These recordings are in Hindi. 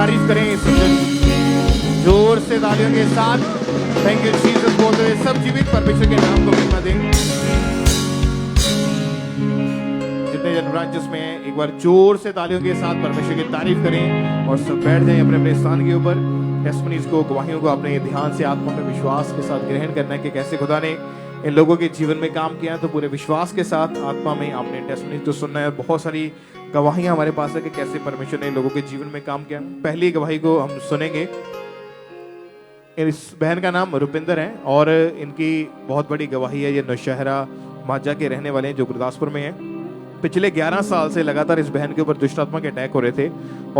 तारीफ करें इस जोर से तालियों के साथ। थैंक यू जीसस बोलते हुए सब जीवित परमेश्वर के नाम को महिमा दें। जितने जन ब्रांचेस में हैं एक बार जोर से तालियों के साथ परमेश्वर की तारीफ करें और सब बैठ जाएं अपने अपने स्थान के ऊपर। टेस्टिमनीज को, गवाहियों को अपने ध्यान से आत्मा में विश्वास के साथ ग्रहण करना है कि कैसे खुदा ने इन लोगों के जीवन में काम किया। तो पूरे विश्वास के साथ आत्मा में आपने टेस्टिमनीज को सुनना है। बहुत सारी गवाहियां हमारे पास है कि कैसे परमेश्वर ने लोगों के जीवन में काम किया। पहली गवाही को हम सुनेंगे। इस बहन का नाम रुपिंदर है और इनकी बहुत बड़ी गवाही है। ये नौशहरा माजा के रहने वाले हैं जो गुरदासपुर में है। पिछले 11 साल से लगातार इस बहन के ऊपर दुष्ट आत्मा के अटैक हो रहे थे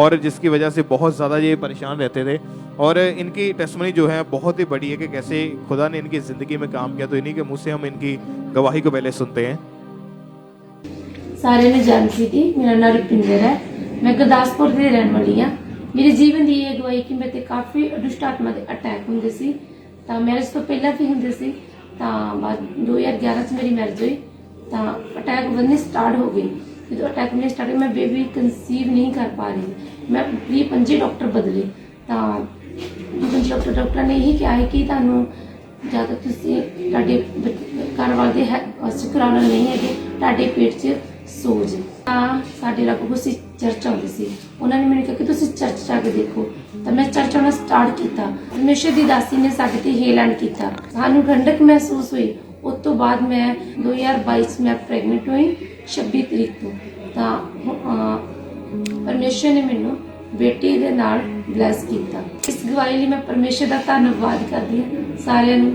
और जिसकी वजह से बहुत ज़्यादा ये परेशान रहते थे। और इनकी टेस्टिमनी जो है बहुत ही बड़ी है कि कैसे खुदा ने इनकी ज़िंदगी में काम किया। तो इन्हीं के मुंह से हम इनकी गवाही को पहले सुनते हैं। सारे ने जानती थी, मेरा नाम रुपिंदर है, मैं गुरदासपुर ਦੀ ਰਹਿਣ ਵਾਲੀ ਹਾਂ। ਮੇਰੇ ਜੀਵਨ ਦੀ ਇਹ ਗਵਾਹੀ ਕਿ ਮੇਰੇ ਤੇ ਕਾਫੀ ਦੁਸ਼ਟ ਆਤਮਾ ਦੇ ਅਟੈਕ ਹੁੰਦੇ ਸੀ। ਤਾਂ ਮੈਰਿਜ ਤੋਂ ਪਹਿਲਾਂ ਵੀ ਹੁੰਦੇ ਸੀ। ਤਾਂ ਬਾਅਦ 2011 ਚ ਮੇਰੀ ਮੈਰਿਜ ਹੋਈ ਤਾਂ ਅਟੈਕ ਵਧਣੇ ਸਟਾਰਟ ਹੋ ਗਏ। ਜਦੋਂ ਅਟੈਕ ਹੋਣੇ ਸਟਾਰਟ ਹੋਏ ਮੈਂ ਬੇਬੀ ਕਨਸੀਵ ਨਹੀਂ ਕਰ ਪਾ ਰਹੀ। ਮੈਂ 20-25 ਡਾਕਟਰ ਬਦਲੇ ਤਾਂ 20-25 ਡਾਕਟਰਾਂ ਨੇ ਇਹੀ ਕਿਹਾ ਹੈ ਕਿ ਤੁਹਾਨੂੰ ਜਾਂ ਤਾਂ ਤੁਸੀਂ ਤੁਹਾਡੇ ਘਰ ਵਾਲੇ ਦੇ ਸ਼ੁਕਰਾਨਾ ਨਹੀਂ ਹੈਗੇ, ਤੁਹਾਡੇ ਪੇਟ 'ਚ ਸੋਜ ਤਾਂ ਸਾਡੇ ਲਾਗੂ ਅਸੀਂ ਚਰਚ ਆਉਂਦੀ ਸੀ। ਉਹਨਾਂ ਨੇ ਮੈਨੂੰ ਕਿਹਾ ਕਿ ਤੁਸੀਂ ਚਰਚ ਜਾ ਕੇ ਦੇਖੋ। ਤਾਂ ਮੈਂ ਚਰਚ ਆਉਣਾ ਸਟਾਰਟ ਕੀਤਾ। ਪਰਮੇਸ਼ਰ ਦੀ ਦਾਸੀ ਨੇ ਸਾਡੇ ਤੇ ਹੇਲੈਂਡ ਕੀਤਾ, ਸਾਨੂੰ ਠੰਡਕ ਮਹਿਸੂਸ ਹੋਈ। ਉਸ ਤੋਂ ਬਾਅਦ ਮੈਂ 2022 ਮੈਂ ਪ੍ਰੈਗਨੈਂਟ ਹੋਈ 26 ਤਰੀਕ ਤੋਂ। ਤਾਂ ਪਰਮੇਸ਼ਰ ਨੇ ਮੈਨੂੰ ਬੇਟੀ ਦੇ ਨਾਲ ਬਲੈਸ ਕੀਤਾ। ਇਸ ਗਵਾਹੀ ਲਈ ਮੈਂ ਪਰਮੇਸ਼ਰ ਦਾ ਧੰਨਵਾਦ ਕਰਦੀ ਹਾਂ। ਸਾਰਿਆਂ ਨੂੰ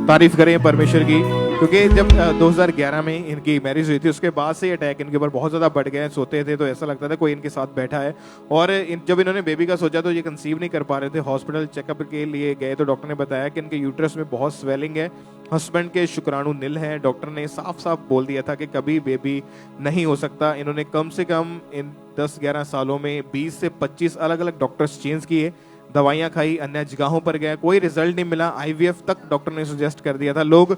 तारीफ करें परमेश्वर की, क्योंकि जब 2011 में इनकी मैरिज हुई थी उसके बाद से अटैक इनके ऊपर बहुत ज़्यादा बढ़ गए। सोते थे तो ऐसा लगता था कोई इनके साथ बैठा है। और जब इन्होंने बेबी का सोचा तो ये कंसीव नहीं कर पा रहे थे। हॉस्पिटल चेकअप के लिए गए तो डॉक्टर ने बताया कि इनके यूट्रस में बहुत स्वेलिंग है, हस्बैंड के शुक्राणु नील हैं। डॉक्टर ने साफ साफ बोल दिया था कि कभी बेबी नहीं हो सकता। इन्होंने कम से कम इन 10-11 सालों में 20 से 25 अलग अलग डॉक्टर्स चेंज किए, दवाइयाँ खाई, अन्य जगहों पर गए, कोई रिजल्ट नहीं मिला। IVF तक डॉक्टर ने सजेस्ट कर दिया था। लोग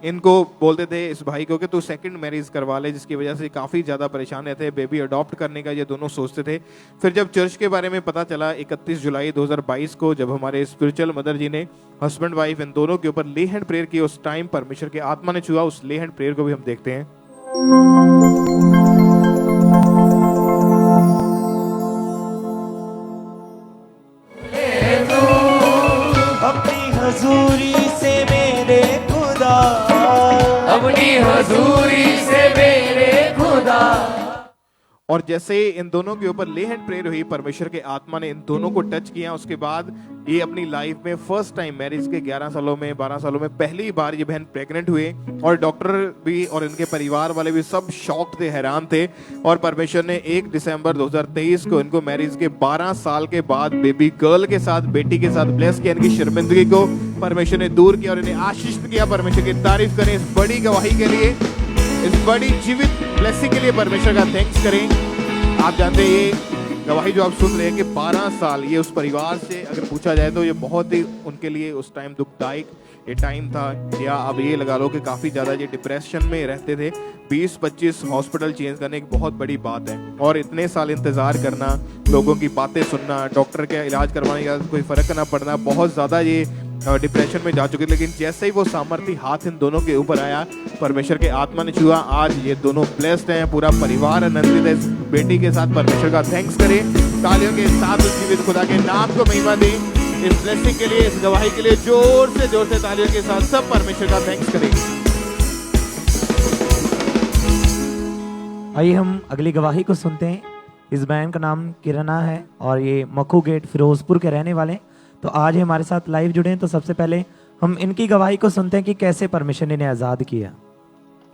इनको बोलते थे इस भाई को कि तू सेकंड मैरिज करवा ले, जिसकी वजह से काफ़ी ज़्यादा परेशान रहते। बेबी अडॉप्ट करने का ये दोनों सोचते थे। फिर जब चर्च के बारे में पता चला 31 जुलाई 2022 को, जब हमारे स्पिरिचुअल मदर जी ने हस्बैंड वाइफ इन दोनों के ऊपर ले हैंड प्रेयर की, उस टाइम परमेश्वर की आत्मा ने छुआ। उस ले हैंड प्रेयर को भी हम देखते हैं। हजूरी से मेरे खुदा, अपनी हजूरी से मेरे खुदा। और जैसे इन दोनों के ऊपर ले हैंड प्रेयर हुई, परमेश्वर के आत्मा ने इन दोनों को टच किया। उसके बाद ये अपनी लाइफ में फर्स्ट टाइम, मैरिज के 11 सालों में 12 सालों में पहली बार ये बहन प्रेग्नेंट हुए। और डॉक्टर भी और इनके परिवार वाले भी सब शॉक्ड थे, हैरान थे। और परमेश्वर ने 1 दिसंबर 2023 को इनको मैरिज के 12 साल के बाद बेबी गर्ल के साथ, बेटी के साथ ब्लेस किया। इनकी शर्मिंदगी को परमेश्वर ने दूर किया और इन्हें आशीषित किया। परमेश्वर की तारीफ करें इस बड़ी गवाही के लिए, इस बड़ी जीवित ब्लेसिंग के लिए परमेश्वर का थैंक्स करें। आप जानते हैं ये गवाही जो आप सुन रहे हैं कि 12 साल ये उस परिवार से अगर पूछा जाए तो ये बहुत ही उनके लिए उस टाइम दुखदायक ये टाइम था। या अब ये लगा लो कि काफ़ी ज़्यादा ये डिप्रेशन में रहते थे। 20-25 हॉस्पिटल चेंज करने एक बहुत बड़ी बात है। और इतने साल इंतज़ार करना, लोगों की बातें सुनना, डॉक्टर के इलाज करवाने का कोई फ़र्क ना पड़ना, बहुत ज़्यादा ये डिप्रेशन में जा चुके। लेकिन जैसे ही वो सामर्थ्य हाथ इन दोनों के ऊपर आया, परमेश्वर के आत्मा ने छुआ, आज ये दोनों ब्लेस्ड हैं। पूरा परिवार आनंदित है इस बेटी के साथ। परमेश्वर का थैंक्स करें तालियों के साथ, उस जीवित खुदा के नाम को महिमा दें। इस ब्लेसिंग के लिए, इस गवाही के लिए जोर से तालियों के साथ सब परमेश्वर का थैंक्स करें। आइए हम अगली गवाही को सुनते हैं। इस बहन का नाम किरणा है और ये मखू गेट फिरोजपुर के रहने वाले। तो आज हमारे साथ लाइव जुड़े हैं। तो सबसे पहले हम इनकी गवाही को सुनते हैं कि कैसे परमेश्वर ने इन्हें आज़ाद किया।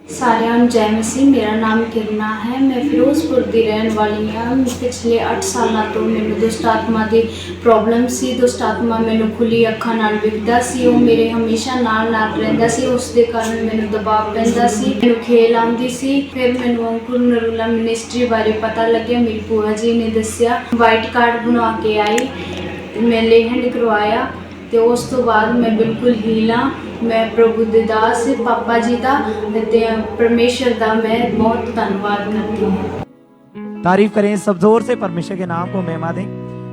सारिਆਂ ਨੂੰ जय मसीह। मेरा नाम किरणा है, मैं फिरोजपुर ਦੀ ਰਹਿਣ ਵਾਲੀ ਹਾਂ। पिछले 8 ਸਾਲਾਂ ਤੋਂ ਮੈਨੂੰ ਦੁਸ਼ਟ ਆਤਮਾ ਦੀ ਪ੍ਰੋਬਲਮ ਸੀ। ਦੁਸ਼ਟ ਆਤਮਾ ਮੈਨੂੰ ਖੁੱਲੀ ਅੱਖਾਂ ਨਾਲ ਵਿਖਦਾ ਸੀ। ਉਹ ਮੇਰੇ ਹਮੇਸ਼ਾ ਨਾਲ ਰਹਿੰਦਾ ਸੀ। ਉਸ ਦੇ ਕਾਰਨ ਮੈਨੂੰ ਦਬਾਅ ਪੈਂਦਾ ਸੀ, ਮੈਨੂੰ ਖੇਲ ਆਉਂਦੀ ਸੀ। ਫਿਰ ਮੈਨੂੰ ਅੰਕੁਰ ਨਰੂਲਾ ਮਿਨਿਸਟਰੀ ਬਾਰੇ ਪਤਾ ਲੱਗਿਆ। ਮੇਰੀ ਭੂਆ ਜੀ ਨੇ ਦੱਸਿਆ। ਵਾਈਟ ਕਾਰਡ ਬਣਾ ਕੇ ਆਈ, मैं ले हैंड करवाया। तो उस तो बाद मैं बिल्कुल हील हाँ। मैं प्रभु दे दास पापा जी का ते परमेश्वर का मैं बहुत धन्यवाद करती हूँ। तारीफ करें सब जोर से, परमेश्वर के नाम को महिमा दें।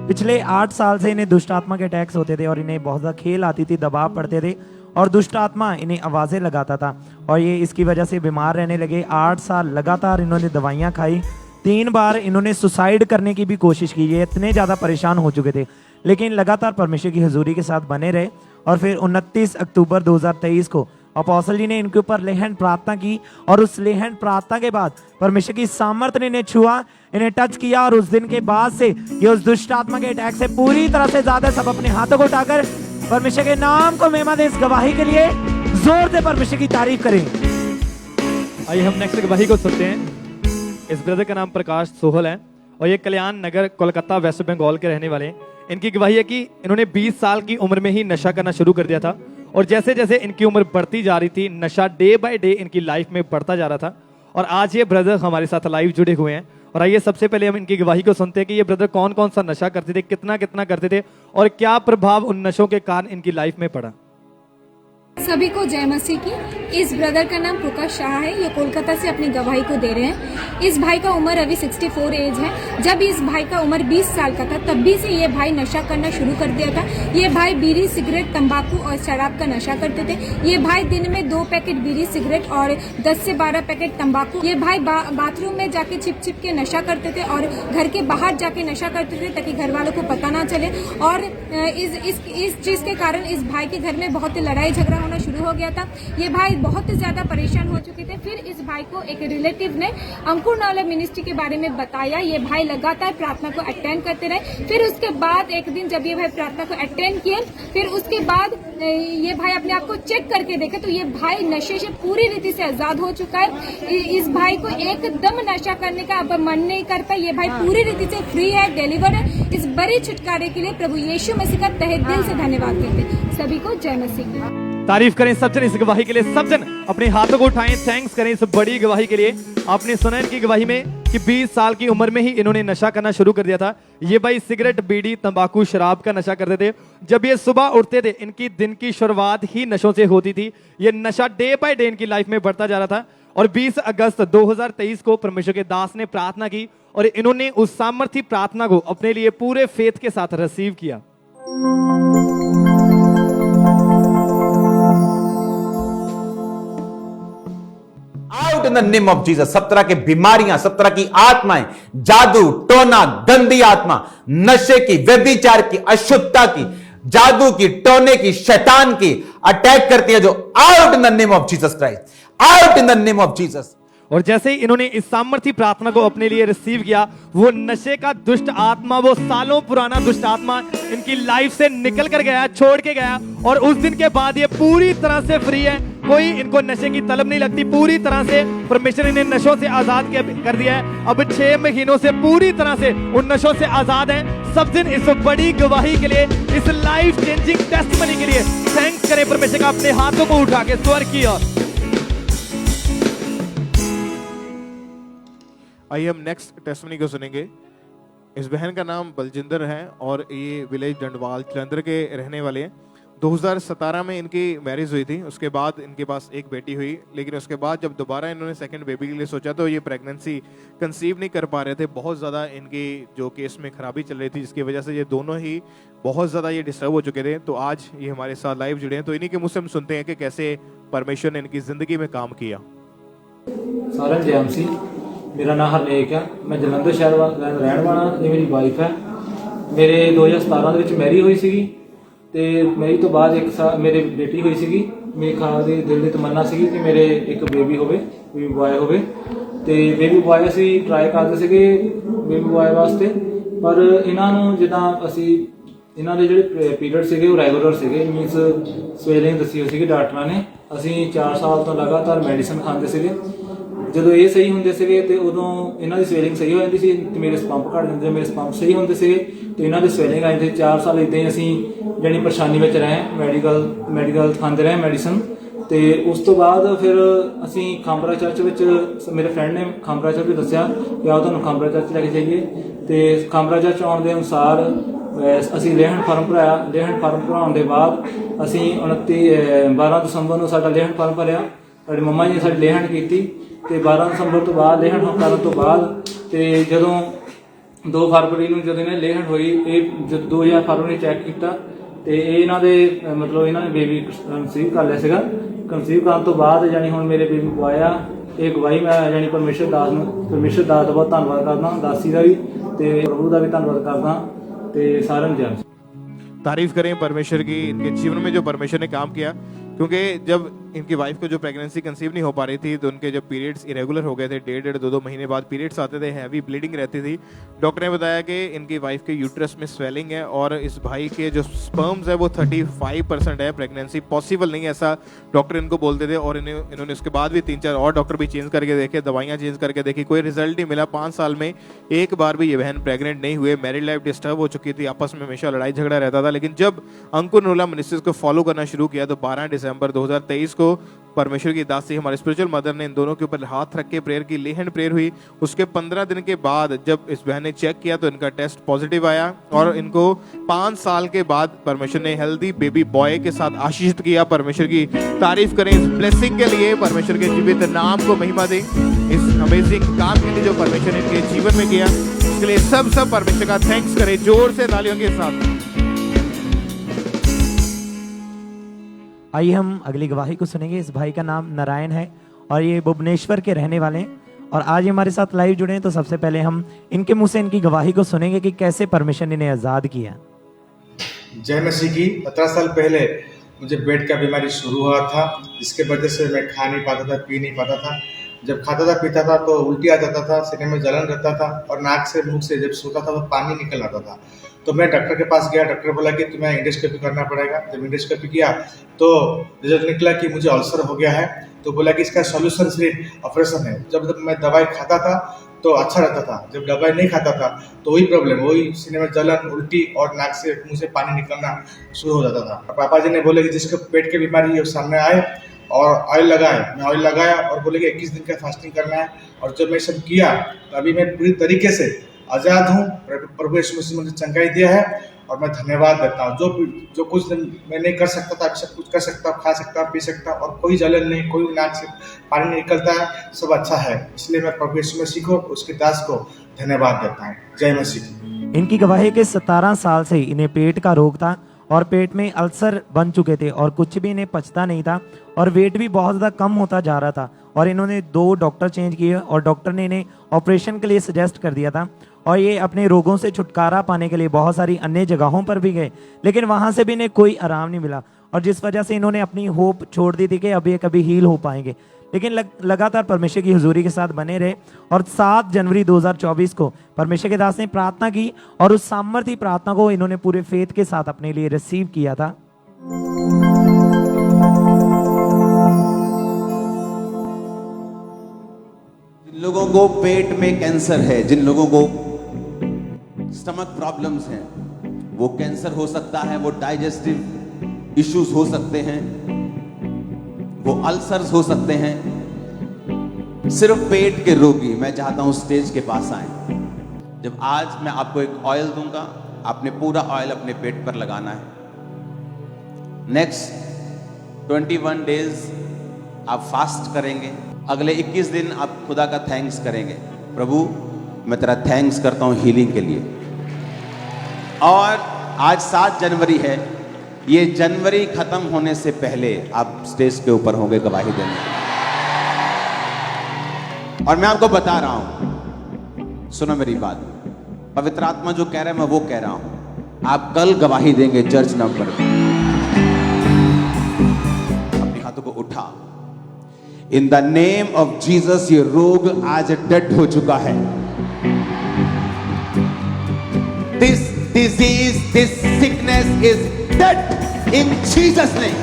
पिछले 8 साल से इन्हें दुष्ट आत्मा के अटैक्स होते थे और इन्हें बहुत ज़्यादा खेल आती थी, दबाव पड़ते थे और दुष्ट आत्मा इन्हें आवाज़ें लगाता था और ये इसकी वजह से बीमार रहने लगे। 8 साल लगातार इन्होंने दवाइयाँ खाई, 3 बार इन्होंने सुसाइड करने की भी कोशिश की। ये इतने ज़्यादा परेशान हो चुके थे, लेकिन लगातार परमेश्वर की हजूरी के साथ बने रहे। और फिर 29 अक्टूबर 2023 को अपोस्टल जी ने इनके ऊपर लेहन प्रार्थना की और उस लेहन प्रार्थना के बाद परमेश्वर की सामर्थ ने इन्हें छुआ, इन्हें टच किया और उस दिन के बाद से ये उस दुष्ट आत्मा के अटैक से पूरी तरह से ज्यादा। सब अपने हाथों को उठाकर परमेश्वर के नाम को महिमा दें। इस गवाही के लिए जोर से परमेश्वर की तारीफ करें। आइए हम नेक्स्ट गवाही को सुनते हैं। इस ब्रदर का नाम प्रकाश सोहल है और ये कल्याण नगर कोलकाता वेस्ट बंगाल के रहने वाले हैं। इनकी गवाही है कि इन्होंने 20 साल की उम्र में ही नशा करना शुरू कर दिया था और जैसे जैसे इनकी उम्र बढ़ती जा रही थी, नशा डे बाय डे इनकी लाइफ में बढ़ता जा रहा था। और आज ये ब्रदर हमारे साथ लाइव जुड़े हुए हैं और आइए सबसे पहले हम इनकी गवाही को सुनते हैं कि ये ब्रदर कौन कौन सा नशा करते थे, कितना कितना करते थे और क्या प्रभाव उन नशों के कारण इनकी लाइफ में पड़ा। सभी को जय मसीह की। इस ब्रदर का नाम प्रकाश शाह है, ये कोलकाता से अपनी गवाही को दे रहे हैं। इस भाई का उम्र अभी 64 एज है। जब इस भाई का उम्र 20 साल का था तब भी से ये भाई नशा करना शुरू कर दिया था। ये भाई बीड़ी, सिगरेट, तंबाकू और शराब का नशा करते थे। ये भाई दिन में 2 पैकेट बीड़ी सिगरेट और 10 से 12 पैकेट तंबाकू। ये भाई बाथरूम में जाके छिप छिप के नशा करते थे और घर के बाहर जाके नशा करते थे ताकि घर वालों को पता ना चले। और इस चीज के कारण इस भाई के घर में बहुत लड़ाई झगड़ा होना शुरू हो गया था। ये भाई बहुत ज्यादा परेशान हो चुके थे। फिर इस भाई को एक रिलेटिव ने अंकुर नावला मिनिस्ट्री के बारे में बताया। ये भाई लगातार प्रार्थना को अटेंड करते रहे। फिर उसके बाद एक दिन जब ये भाई प्रार्थना को अटेंड किए, फिर उसके बाद ये भाई अपने आप को चेक करके देखे तो ये भाई नशे से पूरी रीति से आजाद हो चुका है। इस भाई को एकदम नशा करने का अब मन नहीं करता। ये भाई पूरी रीति से फ्री है, डिलीवर है। इस बड़े छुटकारे के लिए प्रभु यीशु मसीह का तहे दिल से धन्यवाद करते। सभी को जय मसीह। तारीफ करें सब जन इस गवाही के लिए। सब जन अपने हाथों को उठाएं, थैंक्स करें इस बड़ी गवाही के लिए। आपने सुना इनकी गवाही में कि 20 साल की उम्र में ही इन्होंने नशा करना शुरू कर दिया था। ये भाई सिगरेट, बीड़ी, तंबाकू, शराब का नशा करते थे। जब ये सुबह उठते थे इनकी दिन की शुरुआत ही नशों से होती थी। ये नशा डे बाय डे इनकी लाइफ में बढ़ता जा रहा था। और 20 अगस्त 2023 को परमेश्वर के दास ने प्रार्थना की और इन्होंने उस सामर्थी प्रार्थना को अपने लिए पूरे फेथ के साथ रिसीव किया। Out in the name of Jesus. सब तरह की बीमारियां, सब तरह की आत्माएं, जादू टोना, गंदी आत्मा, नशे की, व्यभिचार की, अशुद्धता की, जादू की, टोने की, शैतान की अटैक करती है जो out in the name of Jesus Christ, out in the name of Jesus. और जैसे ही इन्होंने इस सामर्थी प्रार्थना को अपने लिए रिसीव किया, वो नशे का दुष्ट आत्मा, वो सालों पुराना दुष्ट आत्मा इनकी लाइफ से निकल कर गया, छोड़ के गया। और उस दिन के बाद ये पूरी तरह से फ्री है। कोई इनको नशे की तलब नहीं लगती। पूरी तरह से परमेश्वर इन्हें नशों से आजाद कर दिया है। अब 6 महीनों से पूरी तरह से उन नशों से आजाद हैं। सब दिन इस बड़ी गवाही के लिए, इस लाइफ चेंजिंग टेस्टिमनी के लिए थैंक्स करें परमेश्वर का अपने हाथों को उठा के स्वर्ग की ओर। आइए हम नेक्स्ट टेस्टिमनी को सुनेंगे। इस बहन का नाम बलजिंदर है और ये विलेज डंडवाल जलंधर के रहने वाले हैं। 2017 में इनकी मैरिज हुई थी। उसके बाद इनके पास एक बेटी हुई, लेकिन उसके बाद जब दोबारा इन्होंने सेकंड बेबी के लिए सोचा तो ये प्रेगनेंसी कंसीव नहीं कर पा रहे थे। बहुत ज़्यादा इनकी जो केस में खराबी चल रही थी, जिसकी वजह से ये दोनों ही बहुत ज़्यादा ये डिस्टर्ब हो चुके थे। तो आज ये हमारे साथ लाइव जुड़े हैं, तो इन्हीं के मुँह से हम सुनते हैं कि कैसे परमेश्वर ने इनकी ज़िंदगी में काम किया। सारा जय मसीह। मेरा नाम हरनेक है, मैं जलंधर शहर रहने वाला। ये मेरी वाइफ है। मेरे 2017 ਦੇ ਵਿੱਚ ਮੈਰੀ ਹੋਈ ਸੀਗੀ ਤੇ ਮੈਰੀ ਤੋਂ ਬਾਅਦ 1 ਸਾਲ ਮੇਰੇ ਬੇਟੀ ਹੋਈ ਸੀਗੀ। ਮੇਰੇ ਖਾਸ ਦੀ ਦਿਲ ਦੀ ਤਮੰਨਾ ਸੀਗੀ ਕਿ ਮੇਰੇ ਇੱਕ ਬੇਬੀ ਹੋਵੇ, ਬੇਬੀ ਬॉय ਹੋਵੇ। ਤੇ ਬੇਬੀ ਬॉय ਅਸੀਂ ਟਰਾਈ ਕਰਦੇ ਸੀਗੇ ਬੇਬੀ ਬॉय ਵਾਸਤੇ, ਪਰ ਇਹਨਾਂ ਨੂੰ ਜਿੱਦਾਂ ਅਸੀਂ ਇਹਨਾਂ ਦੇ ਜਿਹੜੇ ਪੀਰੀਅਡ ਸੀਗੇ ਉਹ ਰੈਗੂਲਰ ਸੀਗੇ, ਮੀਨਸ ਸਵੇਲਿੰਗ ਦੱਸੀ ਹੋਈ ਸੀਗੀ ਡਾਕਟਰਾਂ ਨੇ। ਅਸੀਂ 4 ਸਾਲ ਤੋਂ ਲਗਾਤਾਰ ਮੈਡੀਸਨ ਖਾਂਦੇ ਸੀਗੇ। ਜਦੋਂ ਇਹ ਸਹੀ ਹੁੰਦੇ ਸੀਗੇ ਤੇ ਉਦੋਂ ਇਹਨਾਂ ਦੀ ਸਵੇਲਿੰਗ ਸਹੀ ਹੋ ਜਾਂਦੀ ਸੀ ਤੇ ਮੇਰੇ ਸਪੰਪ ਘਟ ਜਾਂਦੇ, ਮੇਰੇ ਸਪੰਪ ਸਹੀ ਹੁੰਦੇ ਸੀਗੇ ਤੇ ਇਹਨਾਂ ਦੀ ਸਵੇਲਿੰਗ ਆ ਜਾਂਦੀ। 4 ਸਾਲ ਇਦਾਂ ਹੀ ਅਸੀਂ ਜਾਣੀ ਪਰੇਸ਼ਾਨੀ ਵਿੱਚ ਰਹੇ, ਮੈਡੀਕਲ ਖਾਂਦੇ ਰਹੇ ਮੈਡੀਸਨ। ਤੇ ਉਸ ਤੋਂ ਬਾਅਦ ਫਿਰ ਅਸੀਂ ਖਾਂਬਰਾ ਚਰਚ ਵਿੱਚ, ਮੇਰੇ ਫਰੈਂਡ ਨੇ ਖਾਂਬਰਾ ਚਰਚ ਵਿੱਚ ਦੱਸਿਆ ਕਿ ਆਓ ਤੁਹਾਨੂੰ ਖਾਂਬਰਾ ਚਰਚ ਲੈ ਕੇ ਜਾਈਏ। ਤੇ ਖਾਂਬਰਾ ਚਰਚ ਆਉਣ ਦੇ ਅਨੁਸਾਰ ਅਸੀਂ ਲੇਹਣ ਫਾਰਮ ਭਰਾਇਆ। ਲੇਹਣ ਫਾਰਮ ਭਰਾਉਣ ਦੇ ਬਾਅਦ ਅਸੀਂ 12 ਦਸੰਬਰ ਨੂੰ ਸਾਡਾ ਲੇਹਣ ਫਾਰਮ ਭਰਿਆ। ਸਾਡੇ ਮੰਮਾ ਜੀ ਨੇ ਸਾਡੀ ਲੇਹਣ ਕੀਤੀ ਤੇ 12 ਦਸੰਬਰ ਤੋਂ ਬਾਅਦ ਲੇਹਣ ਕਰਨ ਤੋਂ ਬਾਅਦ ਤੇ ਜਦੋਂ 2 ਫਰਵਰੀ ਨੂੰ ਜਦੋਂ ਇਹਨੇ ਲੇਹਣ ਹੋਈ, ਇਹ 2000 ਫਰਵਰੀ ਨੂੰ ਚੈੱਕ ਕੀਤਾ ਤੇ ਇਹ ਇਹਨਾਂ ਦੇ ਮਤਲਬ ਇਹਨਾਂ ਨੇ ਬੇਬੀ ਕਨਸੀਵ ਕਰ ਲਿਆ ਸੀਗਾ। ਕਨਸੀਵ ਕਰਨ ਤੋਂ ਬਾਅਦ ਯਾਨੀ ਹੁਣ ਮੇਰੇ ਬੇਬੀ ਬੁਆਏ ਆ। ਇਹ ਗਵਾਹੀ ਮੈਂ ਯਾਨੀ ਪਰਮੇਸ਼ਰ ਦਾਸ ਦਾ ਬਹੁਤ ਧੰਨਵਾਦ ਕਰਦਾ, ਦਾਸੀ ਦਾ ਵੀ ਤੇ ਪ੍ਰਭੂ ਦਾ भी ਧੰਨਵਾਦ ਕਰਦਾ ਤੇ सारे जय मसीह। तारीफ करें परमेश्वर की, इनके जीवन में जो परमेश्वर ने काम किया, क्योंकि जब इनकी वाइफ को जो प्रेगनेंसी कंसीव नहीं हो पा रही थी तो उनके जब पीरियड्स इरेगुलर हो गए थे, 1.5-2 महीने बाद पीरियड्स आते थे, हैवी ब्लीडिंग रहती थी। डॉक्टर ने बताया कि इनकी वाइफ के यूट्रस में स्वेलिंग है और इस भाई के जो स्पर्म्स है वो 35% है, प्रेगनेंसी पॉसिबल नहीं है, ऐसा डॉक्टर इनको बोलते थे। और इन्होंने उसके बाद भी 3-4 और डॉक्टर भी चेंज करके देखे, दवाइयाँ चेंज करके देखी, कोई रिजल्ट नहीं मिला। 5 साल में एक बार भी ये बहन प्रेग्नेंट नहीं हुए। मैरिड लाइफ डिस्टर्ब हो चुकी थी, आपस में हमेशा लड़ाई झगड़ा रहता था। लेकिन जब अंकुर नूला मिनिस्ट्रीज को फॉलो करना शुरू किया तो 12 दिसंबर 2023 को परमेश्वर की दासी हमारे स्पिरिचुअल मदर ने इन दोनों के ऊपर हाथ रख के प्रेयर की, लेहन प्रेयर हुई। उसके 15 दिन के बाद जब इस बहन ने चेक किया तो इनका टेस्ट पॉजिटिव आया और इनको 5 साल के बाद परमेश्वर ने हेल्दी बेबी बॉय के साथ आशीषित किया। परमेश्वर की तारीफ करें इस ब्लेसिंग के लिए, परमेश्वर के जीवित नाम को महिमा दें, इस अमेजिंग काम के लिए जो परमेश्वर ने इनके जीवन में किया, इसके लिए सब परमेश्वर का थैंक्स करें जोर से तालियों के साथ। आइए हम अगली गवाही को सुनेंगे। इस भाई का नाम नारायण है और ये भुवनेश्वर के रहने वाले हैं और आज ये हमारे साथ लाइव जुड़े हैं। तो सबसे पहले हम इनके मुंह से इनकी गवाही को सुनेंगे कि कैसे परमेश्वर ने इन्हें आजाद किया। जय मसीह की। 17 साल पहले मुझे पेट का बीमारी शुरू हुआ था, जिसके वजह से मैं खा नहीं पाता था, पी नहीं पाता था। जब खाता था पीता था तो उल्टी आ जाता था, सीने में जलन रहता था और नाक से मुंह से जब सोता था तो पानी निकल आता था। तो मैं डॉक्टर के पास गया, डॉक्टर बोला कि तुम्हें इंडोस्कोपी करना पड़ेगा। जब इंडोस्कोपी किया तो रिजल्ट निकला कि मुझे अल्सर हो गया है। तो बोला कि इसका सॉल्यूशन सिर्फ ऑपरेशन है। जब मैं दवाई खाता था तो अच्छा रहता था, जब दवाई नहीं खाता था तो वही प्रॉब्लम, वही सीने में जलन, उल्टी और नाक से मुंह से पानी निकलना शुरू हो जाता था। पापा जी ने बोले कि जिसको पेट की बीमारी है सामने आए और ऑयल लगाए। मैं ऑयल लगाया और बोले कि 21 दिन का फास्टिंग करना है। और जब मैं सब किया तो अभी मैं पूरी तरीके से आज़ाद हूँ। प्रभु यीशु मसीह मुझे चंगाई दिया है और मैं धन्यवाद देता हूँ। जो कुछ मैं नहीं कर सकता था, सब कुछ कर सकता, खा सकता, पी सकता और कोई जलन नहीं, कोई नाक से पानी नहीं निकलता है, सब अच्छा है। इसलिए मैं प्रभु यीशु मसीह को, उसके दास को धन्यवाद देता हूँ। जय मसीह। इनकी गवाही के 17 साल से इन्हें पेट का रोग था और पेट में अल्सर बन चुके थे और कुछ भी इन्हें पचता नहीं था और वेट भी बहुत ज़्यादा कम होता जा रहा था। और इन्होंने 2 डॉक्टर चेंज किए और डॉक्टर ने इन्हें ऑपरेशन के लिए सजेस्ट कर दिया था। और ये अपने रोगों से छुटकारा पाने के लिए बहुत सारी अन्य जगहों पर भी गए, लेकिन वहाँ से भी इन्हें कोई आराम नहीं मिला और जिस वजह से इन्होंने अपनी होप छोड़ दी थी कि अब ये कभी हील हो पाएंगे। लेकिन लगातार परमेश्वर की हुजूरी के साथ बने रहे और 7 जनवरी 2024 को परमेश्वर के दास ने प्रार्थना की और उस सामर्थी प्रार्थना को इन्होंने पूरे फेथ के साथ अपने लिए रिसीव किया था। जिन लोगों को पेट में कैंसर है, जिन लोगों को स्टमक प्रॉब्लम्स हैं, वो कैंसर हो सकता है, वो डाइजेस्टिव इश्यूज हो सकते हैं, वो अल्सर्स हो सकते हैं। सिर्फ पेट के रोगी मैं चाहता हूं स्टेज के पास आए। जब आज मैं आपको एक ऑयल दूंगा, आपने पूरा ऑयल अपने पेट पर लगाना है। नेक्स्ट 21 डेज आप फास्ट करेंगे। अगले 21 दिन आप खुदा का थैंक्स करेंगे। प्रभु मैं तेरा थैंक्स करता हूं हीलिंग के लिए। और आज 7 जनवरी है, ये जनवरी खत्म होने से पहले आप स्टेज के ऊपर होंगे गवाही देने। और मैं आपको बता रहा हूं, सुनो मेरी बात, पवित्र आत्मा जो कह रहा है मैं वो कह रहा हूं। आप कल गवाही देंगे चर्च नंबर में। अपने हाथों को उठा। In the name of Jesus ये रोग आज डेड हो चुका है। This disease, this sickness is dead in Jesus name.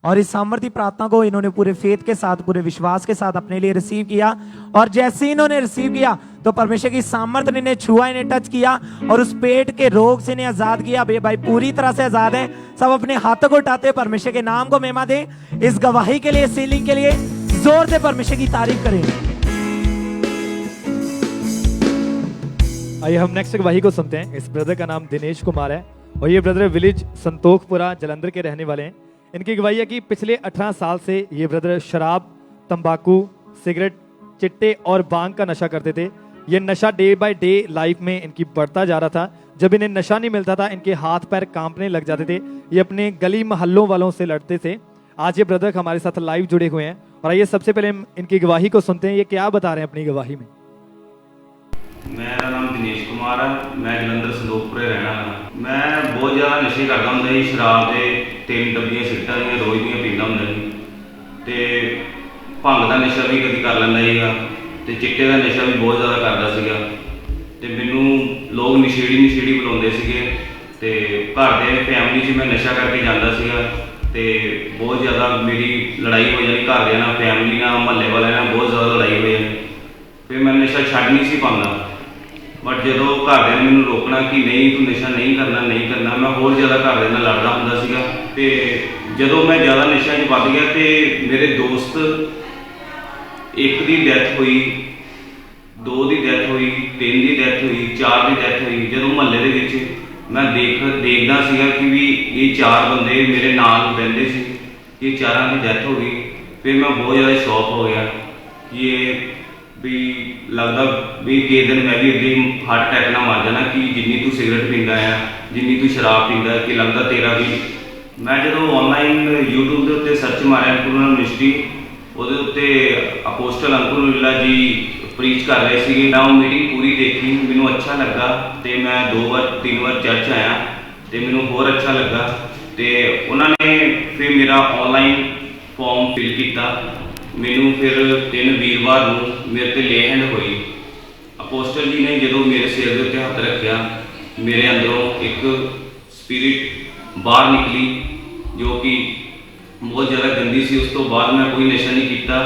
और इस सामर्थी प्रार्थना को इन्होंने पूरे फेथ के साथ, पूरे विश्वास के साथ अपने लिए रिसीव किया और जैसे ही इन्होंने रिसीव किया तो परमेश्वर की सामर्थ्य ने इन्हें छुआ, इन्हें टच किया और उस पेट के रोग से इन्हें आजाद किया। भाई पूरी तरह से आजाद है। सब अपने हाथों को उठाते परमेश्वर के नाम को महिमा दे। इस गवाही के लिए, सीलिंग के लिए जोर से परमेश्वर की तारीफ करें। आइए हम नेक्स्ट गवाही को सुनते हैं। इस ब्रदर का नाम दिनेश कुमार है और ये ब्रदर विलेज संतोखपुरा जलंधर के रहने वाले हैं। इनकी गवाही है कि पिछले 18 साल से ये ब्रदर शराब, तंबाकू, सिगरेट, चिट्टे और भांग का नशा करते थे। ये नशा डे बाय डे लाइफ में इनकी बढ़ता जा रहा था। जब इन्हें नशा नहीं मिलता था इनके हाथ पैर कांपने लग जाते थे। ये अपने गली मोहल्लों वालों से लड़ते थे। आज ये ब्रदर हमारे साथ लाइव जुड़े हुए हैं और आइए सबसे पहले हम इनकी गवाही को सुनते हैं। ये क्या बता रहे हैं अपनी गवाही में। मेरा नाम दिनेश कुमार है, मैं जलंधर संदोखपुरे रहने वाला। मैं बहुत ज़्यादा नशे करता हूँ जी, शराब के 3 डब्बियाँ सिगरटां ਦੀਆਂ रोज़ ਦੀਆਂ पींदा ਹੁੰਦਾ जी, ਤੇ ਭੰਗ ਦਾ ਨਸ਼ਾ ਵੀ ਕਦੀ ਕਰ ਲੈਂਦਾ ਸੀਗਾ, ਤੇ ਚਿੱਟੇ ਦਾ ਨਸ਼ਾ ਵੀ ਬਹੁਤ ਜ਼ਿਆਦਾ ਕਰਦਾ ਸੀਗਾ। ਤੇ ਮੈਨੂੰ ਲੋਕ ਨਸ਼ੇੜੀ ਬੁਲਾਉਂਦੇ ਸੀਗੇ, ਤੇ ਘਰ ਦੇ ਫੈਮਿਲੀ 'ਚ ਮੈਂ ਨਸ਼ਾ ਕਰਕੇ ਜਾਂਦਾ ਸੀਗਾ, ਤੇ ਬਹੁਤ ਜ਼ਿਆਦਾ ਮੇਰੀ ਲੜਾਈ ਹੋ ਜਾਣੀ ਘਰਦਿਆਂ ਨਾਲ, ਫੈਮਿਲੀ ਨਾਲ, ਮੁਹੱਲੇ ਵਾਲਿਆਂ ਨਾਲ ਬਹੁਤ ਜ਼ਿਆਦਾ ਲੜਾਈ ਹੋ ਜਾਣੀ। ਫਿਰ ਮੈਂ ਨਸ਼ਾ ਛੱਡ ਨਹੀਂ ਸੀ ਪਾਉਂਦਾ, ਬਟ ਜਦੋਂ ਘਰਦਿਆਂ ਨੇ ਮੈਨੂੰ ਰੋਕਣਾ ਕਿ ਨਹੀਂ ਤੂੰ ਨਸ਼ਾ ਨਹੀਂ ਕਰਨਾ, ਮੈਂ ਹੋਰ ਜ਼ਿਆਦਾ ਘਰਦਿਆਂ ਨਾਲ ਲੜਦਾ ਹੁੰਦਾ ਸੀਗਾ। ਤੇ ਜਦੋਂ ਮੈਂ ਜ਼ਿਆਦਾ ਨਸ਼ਿਆਂ 'ਚ ਵੱਧ ਗਿਆ ਤੇ ਮੇਰੇ ਦੋਸਤ, ਇੱਕ ਦੀ ਡੈਥ ਹੋਈ, 2 ਦੀ ਡੈਥ ਹੋਈ, 3 ਦੀ ਡੈਥ ਹੋਈ, 4 ਦੀ ਡੈਥ ਹੋਈ। ਜਦੋਂ ਮੁਹੱਲੇ ਦੇ ਵਿੱਚ ਮੈਂ ਦੇਖਦਾ ਸੀਗਾ ਕਿ ਵੀ ਇਹ 4 ਬੰਦੇ ਮੇਰੇ ਨਾਲ ਬਹਿੰਦੇ ਸੀ, ਇਹ 4ਾਂ ਦੀ ਡੈਥ ਹੋ ਗਈ। ਫਿਰ ਮੈਂ ਬਹੁਤ ਜ਼ਿਆਦਾ ਸ਼ੌਕ ਹੋ ਗਿਆ ਕਿ ਇਹ ਵੀ ਲੱਗਦਾ ਵੀ ਕਿਸੇ ਦਿਨ ਮੈਂ ਵੀ ਇੱਦਾਂ ਹੀ ਹਾਰਟ ਅਟੈਕ ਨਾਲ ਮਰ ਜਾਣਾ ਕਿ ਜਿੰਨੀ ਤੂੰ ਸਿਗਰਟ ਪੀਂਦਾ ਆ, ਜਿੰਨੀ ਤੂੰ ਸ਼ਰਾਬ ਪੀਂਦਾ, ਕਿ ਲੱਗਦਾ ਤੇਰਾ ਵੀ। ਮੈਂ ਜਦੋਂ ਆਨਲਾਈਨ YouTube ਦੇ ਉੱਤੇ ਸਰਚ ਮਾਰਿਆ ਅੰਕੁਰ ਮਿਨਿਸਟਰੀ, ਉਹਦੇ ਉੱਤੇ ਅਪੋਸਟਲ ਅੰਕੁਰ ਨੀਲਾ ਜੀ ਪ੍ਰੀਚ ਕਰ ਰਹੇ ਸੀਗੇ। ਮੈਂ ਉਹ ਮੀਟਿੰਗ ਪੂਰੀ ਦੇਖੀ, ਮੈਨੂੰ ਅੱਛਾ ਲੱਗਾ ਤੇ ਮੈਂ 2-3 ਵਾਰ ਚਰਚ ਆਇਆ ਤੇ ਮੈਨੂੰ ਹੋਰ ਅੱਛਾ ਲੱਗਾ। ਤੇ ਉਹਨਾਂ ਨੇ ਫਿਰ ਮੇਰਾ ਆਨਲਾਈਨ ਫਾਰਮ ਫਿਲ ਕੀਤਾ। ਮੈਨੂੰ ਫਿਰ 3 ਵੀਰਵਾਰ ਨੂੰ ਮੇਰੇ ਤੇ ਲੇ ਹੈਂਡ ਹੋਈ। ਅਪੋਸਟਲ ਜੀ ਨੇ ਜਦੋਂ ਮੇਰੇ ਸਿਰ ਦੇ ਉੱਤੇ ਹੱਥ ਰੱਖਿਆ, ਮੇਰੇ ਅੰਦਰੋਂ ਇੱਕ ਸਪਿਰਿਟ ਬਾਹਰ ਨਿਕਲੀ ਜੋ ਕਿ ਬਹੁਤ ਜ਼ਿਆਦਾ ਗੰਦੀ ਸੀ। ਉਸ ਤੋਂ ਬਾਅਦ ਮੈਂ ਕੋਈ ਨਸ਼ਾ ਨਹੀਂ ਕੀਤਾ।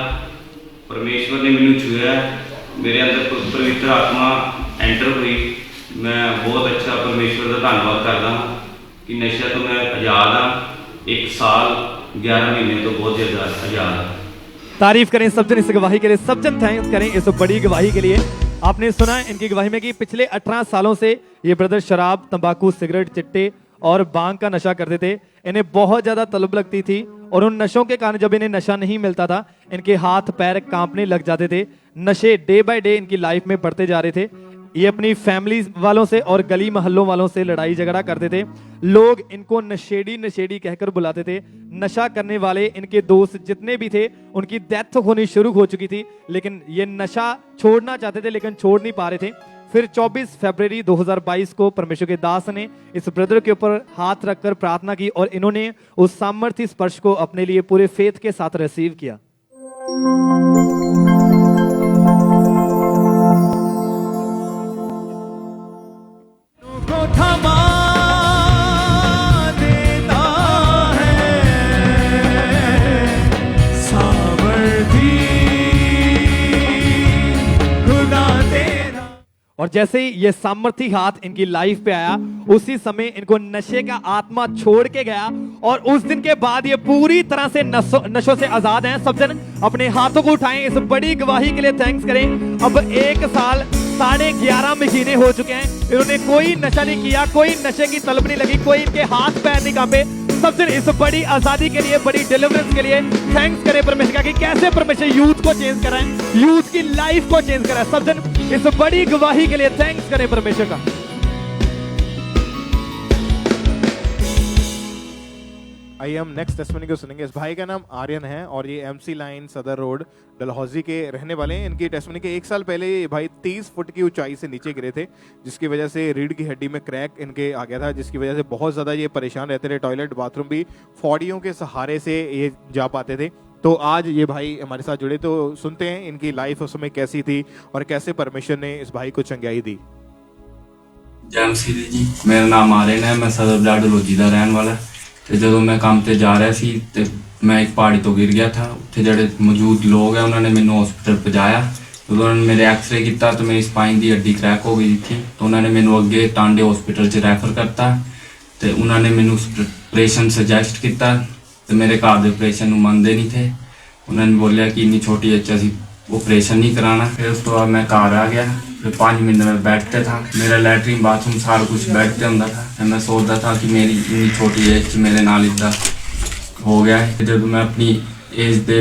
ਪਰਮੇਸ਼ਵਰ ਨੇ ਮੈਨੂੰ ਛੂਇਆ, ਮੇਰੇ ਅੰਦਰ ਪਵਿੱਤਰ ਆਤਮਾ ਐਂਟਰ ਹੋਈ। ਮੈਂ ਬਹੁਤ ਅੱਛਾ ਪਰਮੇਸ਼ਵਰ ਦਾ ਧੰਨਵਾਦ ਕਰਦਾ ਹਾਂ ਕਿ ਨਸ਼ਾ ਤੋਂ मैं आज़ाद हाँ। 1 साल 11 महीने तो बहुत ज़्यादा आज़ाद हाँ। तारीफ करें सब जन इस गवाही के लिए, सब जन थैंक्स करें इस बड़ी गवाही के लिए। आपने सुना इनकी गवाही में कि पिछले 18 सालों से ये ब्रदर शराब, तंबाकू, सिगरेट, चिट्टे और भांग का नशा करते थे। इन्हें बहुत ज़्यादा तलब लगती थी और उन नशों के कारण जब इन्हें नशा नहीं मिलता था इनके हाथ पैर कांपने लग जाते थे। नशे डे बाय डे इनकी लाइफ में बढ़ते जा रहे थे। ये अपनी फैमिली वालों से और गली मोहल्लों वालों से लड़ाई झगड़ा करते थे। लोग इनको नशेड़ी कहकर बुलाते थे। नशा करने वाले इनके दोस्त जितने भी थे उनकी डेथ होनी शुरू हो चुकी थी, लेकिन ये नशा छोड़ना चाहते थे लेकिन छोड़ नहीं पा रहे थे। फिर 24 फरवरी 2022 को परमेश्वर के दास ने इस ब्रदर के ऊपर हाथ रखकर प्रार्थना की और इन्होंने उस सामर्थ्य स्पर्श को अपने लिए पूरे फेथ के साथ रिसीव किया। और जैसे ही ये सामर्थी हाथ इनकी लाइफ पे आया उसी समय इनको नशे का आत्मा छोड़ के गया और उस दिन के बाद ये पूरी तरह से नशों से आजाद हैं। सब जन अपने हाथों को उठाएं, इस बड़ी गवाही के लिए थैंक्स करें। अब 1 साल 11.5 महीने हो चुके हैं, इन्होंने कोई नशा नहीं किया, कोई नशे की तलब नहीं लगी, कोई इनके हाथ पैर नहीं कांपे। सब जन इस बड़ी आजादी के लिए, बड़ी डिलीवरेंस के लिए थैंक्स करें परमेश्वर का कि कैसे परमेश्वर यूथ को चेंज कराएं, यूथ की लाइफ को चेंज कराएं। सब जन इस बड़ी गवाही के लिए थैंक्स करें परमेश्वर का। आइए हम नेक्स्ट टेस्टिमनी को सुनेंगे। इस भाई का नाम आर्यन है और ये एमसी लाइन सदर रोड डलहौजी के रहने वाले हैं। इनकी टेस्टिमनी के 1 साल पहले ये भाई 30 फुट की ऊंचाई से नीचे गिरे थे, जिसकी वजह से रीढ़ की हड्डी में क्रैक इनके आ गया था, जिसकी वजह से बहुत ज़्यादा ये परेशान रहते थे। टॉयलेट बाथरूम भी फौड़ियों के सहारे से ये जा पाते थे। तो आज ये भाई हमारे साथ जुड़े, तो सुनते हैं इनकी लाइफ उस समय कैसी थी और कैसे परमेश्वर ने इस भाई को चंगाई दी। जय मसीह जी, मेरा नाम आर्यन है, मैं सदर ब्लड डलहौजी का रहने वाला। तो जो मैं काम से जा रहा सी तो मैं एक पहाड़ी तो गिर गया था। उत्थे जड़े मौजूद लोग हैं उन्होंने मैंने हॉस्पिटल पहुँचाया। तो उन्होंने मेरे एक्सरे किया तो मेरी स्पाइन की हड्डी क्रैक हो गई थी। तो उन्होंने मैंने अगे टांडे हॉस्पिटल से रैफर करता। तो उन्होंने मैंने ऑपरेशन सजैसट किया। तो मेरे घर के ऑपरेशन मनते नहीं थे। उन्होंने बोलिया कि इन्नी छोटी एज असी ऑपरेशन नहीं कराना। फिर उस तो बाद मैं घर आ गया। फिर 5 महीने में बेड पे था। मेरा लैट्रिन बाथरूम सारा कुछ बेड पे होता था। फिर मैं सोचता था कि मेरी इतनी छोटी एज मेरे नाल इदा हो गया है। जब मैं अपनी एज के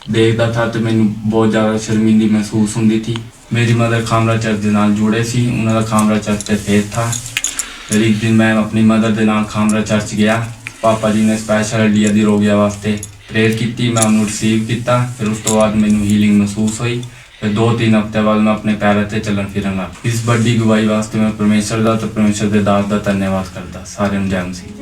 ਦੇਖਦਾ ਥਾ ਤੇ ਮੈਨੂੰ ਬਹੁਤ ਜ਼ਿਆਦਾ ਸ਼ਰਮਿੰਦੀ ਮਹਿਸੂਸ ਹੁੰਦੀ थी। मेरी मदर खामरा चर्च ਦੇ ਨਾਲ ਜੁੜੇ ਸੀ, ਉਹਨਾਂ ਦਾ ਖਾਮਰਾ ਚਰਚ ਤੇ ਫੇਥ था। फिर एक दिन मैं अपनी मदर ਦੇ ਨਾਲ ਖਾਮਰਾ ਚਰਚ ਗਿਆ। पापा जी ने स्पैशल ਡੀਆ ਦੀ ਰੋਗੀਆਂ ਵਾਸਤੇ प्रेयर की, मैं उन्होंने रिसीव किया। फिर उस तो बाद मैनू हीलिंग महसूस हुई। फिर 2-3 हफ्ते बाद मैं अपने पैरों से चलन फिरन लग। इस बड़ी गवाही वास्ते मैं परमेश्वर का तो परमेश्वर के दास का धन्यवाद करता। सारे जय मसीह।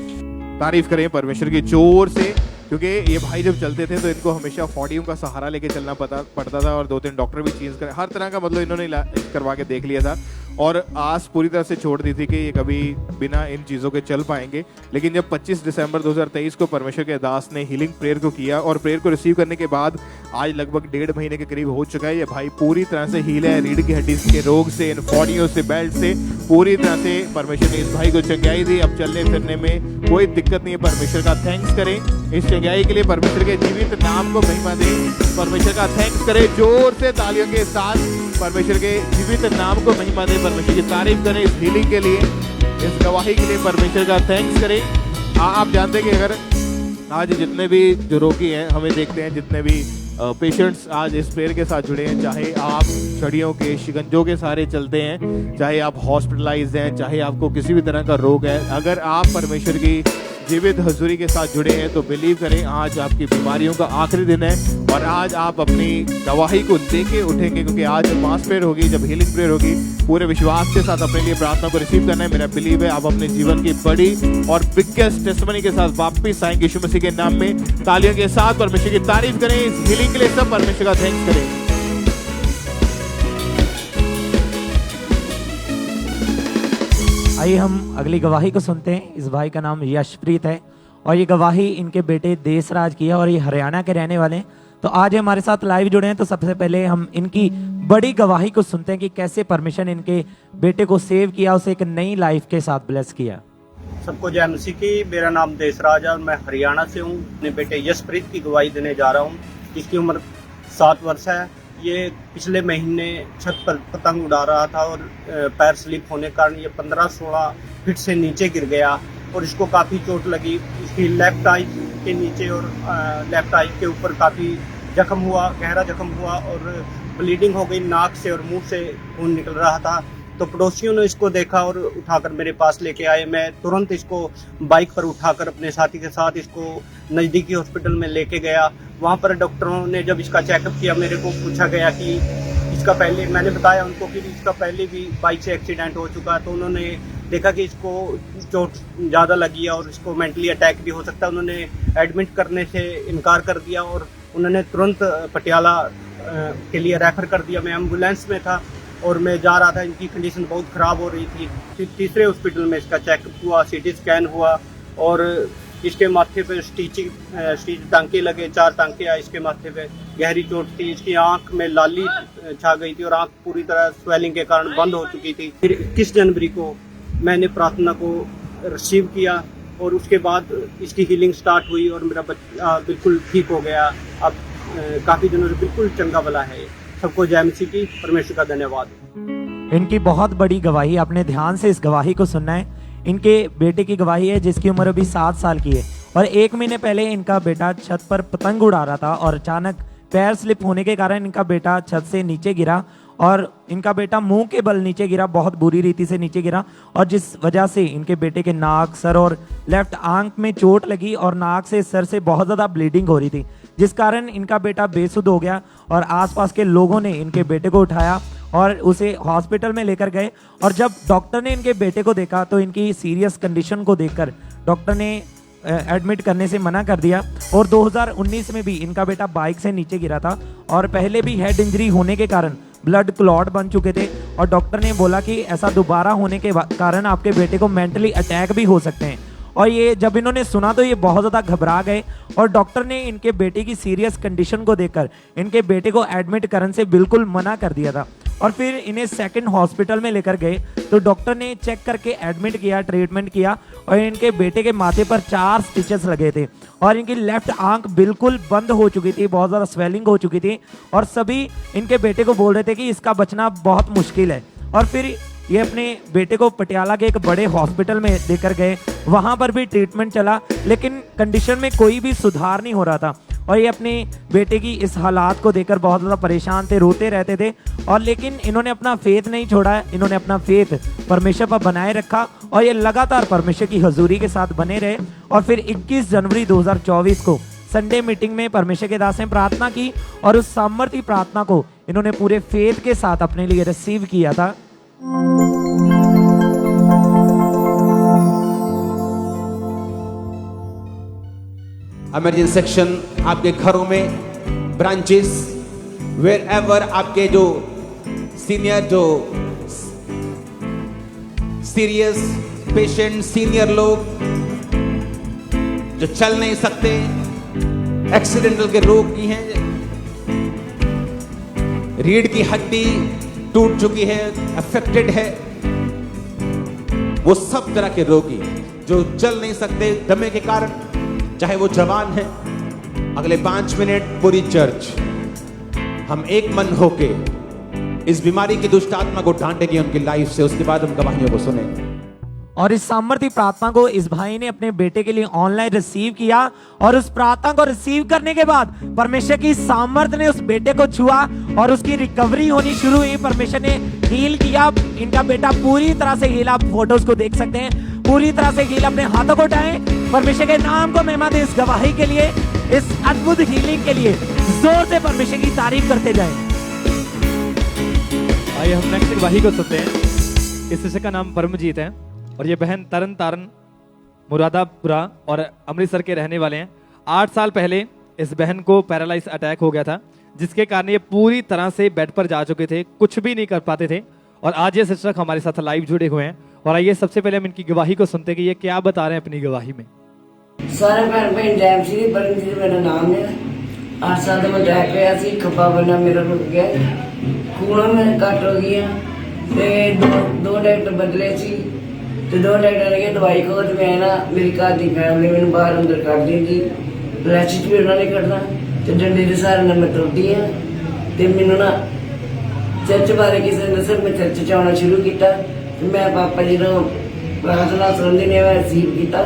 तारीफ करें परमेश्वर की जोर से, क्योंकि ये भाई जब चलते थे तो इनको हमेशा फॉडियम का सहारा लेके चलना पड़ता था और 2-3 डॉक्टर भी चेंज करे, हर तरह का मतलब इन्होंने करवा के देख लिया था और आस पूरी तरह से छोड़ दी थी कि ये कभी बिना इन चीज़ों के चल पाएंगे। लेकिन जब 25 दिसंबर 2023 को परमेश्वर के दास ने हीलिंग प्रेयर को किया और प्रेयर को रिसीव करने के बाद आज लगभग 1.5 महीने के करीब हो चुका है, ये भाई पूरी तरह से हील है। रीढ़ की हड्डी के रोग से, इन फॉडियों से, बेल्ट से पूरी तरह से परमेश्वर ने इस भाई को चंगाई दी। अब चलने फिरने में कोई दिक्कत नहीं है। परमेश्वर का थैंक्स करें इस चंगाई के लिए, परमेश्वर के जीवित नाम को महिमा दें। परमेश्वर का थैंक्स करें जोर से तालियों के साथ, परमेश्वर के जीवित नाम को महिमा दें। परमेश्वर की तारीफ करें इस हीलिंग के लिए, इस गवाही के लिए परमेश्वर का थैंक्स करें। आप जानते हैं कि अगर आज जितने भी जो रोगी हैं, हमें देखते हैं जितने भी पेशेंट्स आज इस प्रेयर के साथ जुड़े हैं, चाहे आप छड़ियों के शिकंजों के सहारे चलते हैं, चाहे आप हॉस्पिटलाइज हैं, चाहे आपको किसी भी तरह का रोग है, अगर आप परमेश्वर की जीवित हजूरी के साथ जुड़े हैं तो बिलीव करें आज आपकी बीमारियों का आखिरी दिन है और आज आप अपनी गवाही को लेके उठेंगे, क्योंकि आज जब मास प्रेयर होगी, जब हीलिंग प्रेयर होगी, पूरे विश्वास के साथ अपने लिए प्रार्थना को रिसीव करना है। मेरा बिलीव है आप अपने जीवन की बड़ी और बिगेस्ट टेस्टिमनी के साथ वापस आएंगे यीशु मसीह के नाम में। तालियों के साथ परमेश्वर की तारीफ करें इस हीलिंग के लिए, सब परमेश्वर का थैंक्स करें। आइए हम अगली गवाही को सुनते हैं। इस भाई का नाम यशप्रीत है और ये गवाही इनके बेटे देसराज की है और ये हरियाणा के रहने वाले हैं। तो आज ये हमारे साथ लाइव जुड़े हैं, तो सबसे पहले हम इनकी बड़ी गवाही को सुनते हैं कि कैसे परमेश्वर ने इनके बेटे को सेव किया, उसे एक नई लाइफ के साथ ब्लेस किया। सबको जय मसीह की। मेरा नाम देसराज है और मैं हरियाणा से हूँ। अपने बेटे यशप्रीत की गवाही देने जा रहा हूँ। इसकी उम्र 7 वर्ष है। ये पिछले महीने छत पर पतंग उड़ा रहा था और पैर स्लिप होने के कारण ये 15-16 फीट से नीचे गिर गया और इसको काफ़ी चोट लगी। इसकी लेफ्ट आई के नीचे और लेफ्ट आई के ऊपर काफ़ी जख्म हुआ, गहरा जख्म हुआ और ब्लीडिंग हो गई। नाक से और मुंह से खून निकल रहा था। तो पड़ोसियों ने इसको देखा और उठाकर मेरे पास लेके आए। मैं तुरंत इसको बाइक पर उठाकर अपने साथी के साथ इसको नज़दीकी हॉस्पिटल में लेके गया। वहाँ पर डॉक्टरों ने जब इसका चेकअप किया, मेरे को पूछा गया कि इसका पहले, मैंने बताया उनको कि इसका पहले भी बाइक से एक्सीडेंट हो चुका है। तो उन्होंने देखा कि इसको चोट ज़्यादा लगी है और इसको मेंटली अटैक भी हो सकता है। उन्होंने एडमिट करने से इनकार कर दिया और उन्होंने तुरंत पटियाला के लिए रेफर कर दिया। मैं एम्बुलेंस में था और मैं जा रहा था। इनकी कंडीशन बहुत ख़राब हो रही थी। फिर तीसरे हॉस्पिटल में इसका चेकअप हुआ, सीटी स्कैन हुआ और इसके माथे पे स्टीच टांके लगे, 4 टांके आए इसके माथे पे। गहरी चोट थी। इसकी आंख में लाली छा गई थी और आंख पूरी तरह स्वेलिंग के कारण बंद हो चुकी थी। फिर 21 जनवरी को मैंने प्रार्थना को रिसीव किया और उसके बाद इसकी हीलिंग स्टार्ट हुई और मेरा बच्चा बिल्कुल ठीक हो गया। अब काफ़ी दिनों से बिल्कुल चंगा भला है। सबको जय मसीह की, परमेश्वर का धन्यवाद। इनकी बहुत बड़ी गवाही, आपने ध्यान से इस गवाही को सुनना है। इनके बेटे की गवाही है जिसकी उम्र अभी 7 साल की है और 1 महीने पहले इनका बेटा छत पर पतंग उड़ा रहा था और अचानक पैर स्लिप होने के कारण इनका बेटा छत से नीचे गिरा और इनका बेटा मुंह के बल नीचे गिरा, बहुत बुरी रीति से नीचे गिरा और जिस वजह से इनके बेटे के नाक, सर और लेफ्ट आंख में चोट लगी और नाक से, सर से बहुत ज़्यादा ब्लीडिंग हो रही थी, जिस कारण इनका बेटा बेसुध हो गया और आसपास के लोगों ने इनके बेटे को उठाया और उसे हॉस्पिटल में लेकर गए। और जब डॉक्टर ने इनके बेटे को देखा तो इनकी सीरियस कंडीशन को देखकर डॉक्टर ने एडमिट करने से मना कर दिया। और 2019 में भी इनका बेटा बाइक से नीचे गिरा था और पहले भी हेड इंजरी होने के कारण ब्लड क्लॉट बन चुके थे और डॉक्टर ने बोला कि ऐसा दोबारा होने के कारण आपके बेटे को मेंटली अटैक भी हो सकते हैं। और ये जब इन्होंने सुना तो ये बहुत ज़्यादा घबरा गए और डॉक्टर ने इनके बेटे की सीरियस कंडीशन को देखकर इनके बेटे को एडमिट करने से बिल्कुल मना कर दिया था। और फिर इन्हें सेकंड हॉस्पिटल में लेकर गए तो डॉक्टर ने चेक करके एडमिट किया, ट्रीटमेंट किया और इनके बेटे के माथे पर 4 स्टिचेस लगे थे और इनकी लेफ्ट आंख बिल्कुल बंद हो चुकी थी, बहुत ज़्यादा स्वेलिंग हो चुकी थी और सभी इनके बेटे को बोल रहे थे कि इसका बचना बहुत मुश्किल है। और फिर ये अपने बेटे को पटियाला के एक बड़े हॉस्पिटल में लेकर गए, वहाँ पर भी ट्रीटमेंट चला लेकिन कंडीशन में कोई भी सुधार नहीं हो रहा था और ये अपने बेटे की इस हालात को देखकर बहुत ज़्यादा परेशान थे, रोते रहते थे। और लेकिन इन्होंने अपना फेथ नहीं छोड़ा है, इन्होंने अपना फेथ परमेश्वर पर बनाए रखा और ये लगातार परमेश्वर की हजूरी के साथ बने रहे। और फिर 21 जनवरी 2024 को संडे मीटिंग में परमेश्वर के दास ने प्रार्थना की और उस सामर्थी प्रार्थना को इन्होंने पूरे फेथ के साथ अपने लिए रिसीव किया था। इमरजेंसी सेक्शन आपके घरों में, ब्रांचेस, वेयर एवर आपके जो सीनियर, जो सीरियस पेशेंट, सीनियर लोग जो चल नहीं सकते, एक्सीडेंटल के रोगी हैं, रीढ़ की हड्डी टूट चुकी है, अफेक्टेड है, वो सब तरह के रोगी जो चल नहीं सकते दमे के कारण, चाहे वो जवान है, अगले 5 मिनट पूरी चर्च हम एक मन होके इस बीमारी की दुष्ट आत्मा को डांटेंगे उनकी लाइफ से। उसके बाद हम गवाहियों को सुनेंगे। और इस सामर्थी प्रार्थना को इस भाई ने अपने बेटे के लिए ऑनलाइन रिसीव किया और उस प्रार्थना को रिसीव करने के बाद परमेश्वर की सामर्थ ने उस बेटे को छुआ और उसकी रिकवरी होनी शुरू हुई। परमेश्वर ने हील किया, इनका बेटा पूरी तरह से हील। आप फोटोज को देख सकते हैं, पूरी तरह से हील। अपने हाथों को उठाएं, परमेश्वर के नाम को महिमा दें। इस गवाही के लिए, इस अद्भुत हीलिंग के लिए जोर से परमेश्वर की तारीफ करते जाएं। आइए हम नेक्स्ट गवाही को सुनते हैं। इस शिष्य का नाम परमजीत है और ये बहन तरन तारण मुरादापुरा और अमृतसर के रहने वाले हैं। 8 साल पहले इस बहन को पैरालाइज अटैक हो गया था, जिसके कारण ये पूरी तरह से बेड पर जा चुके थे, कुछ भी नहीं कर पाते थे। और आज ये सिस्टर हमारे साथ लाइव जुड़े हुए हैं और आइए सबसे पहले हम इनकी गवाही को सुनते हैं कि ये क्या बता रहे हैं अपनी गवाही में। सारे भैन भैन जैम श्री परमजीत मेरा नाम है। 8 साल तो मैं अटैक होया सी, खप्पा बना मेरा रुक गया, खून में कट हो गया ते दो डॉक्टर बदले सी ते 2 डॉक्टर ने दवाई को ते मैं ना मेरी घर दी फैमिली मैंने बाहर अंदर कर दी थी। फ्लैश भी उन्होंने करना ते डंडे दे सारे ने मैं टुटी है ते मैनू ना चर्च बारे किसी ने दस्या, मैं चर्च च आना शुरू किया। मैं पापा जी को प्रार्थना सुनने ने मैं रिसीव किया,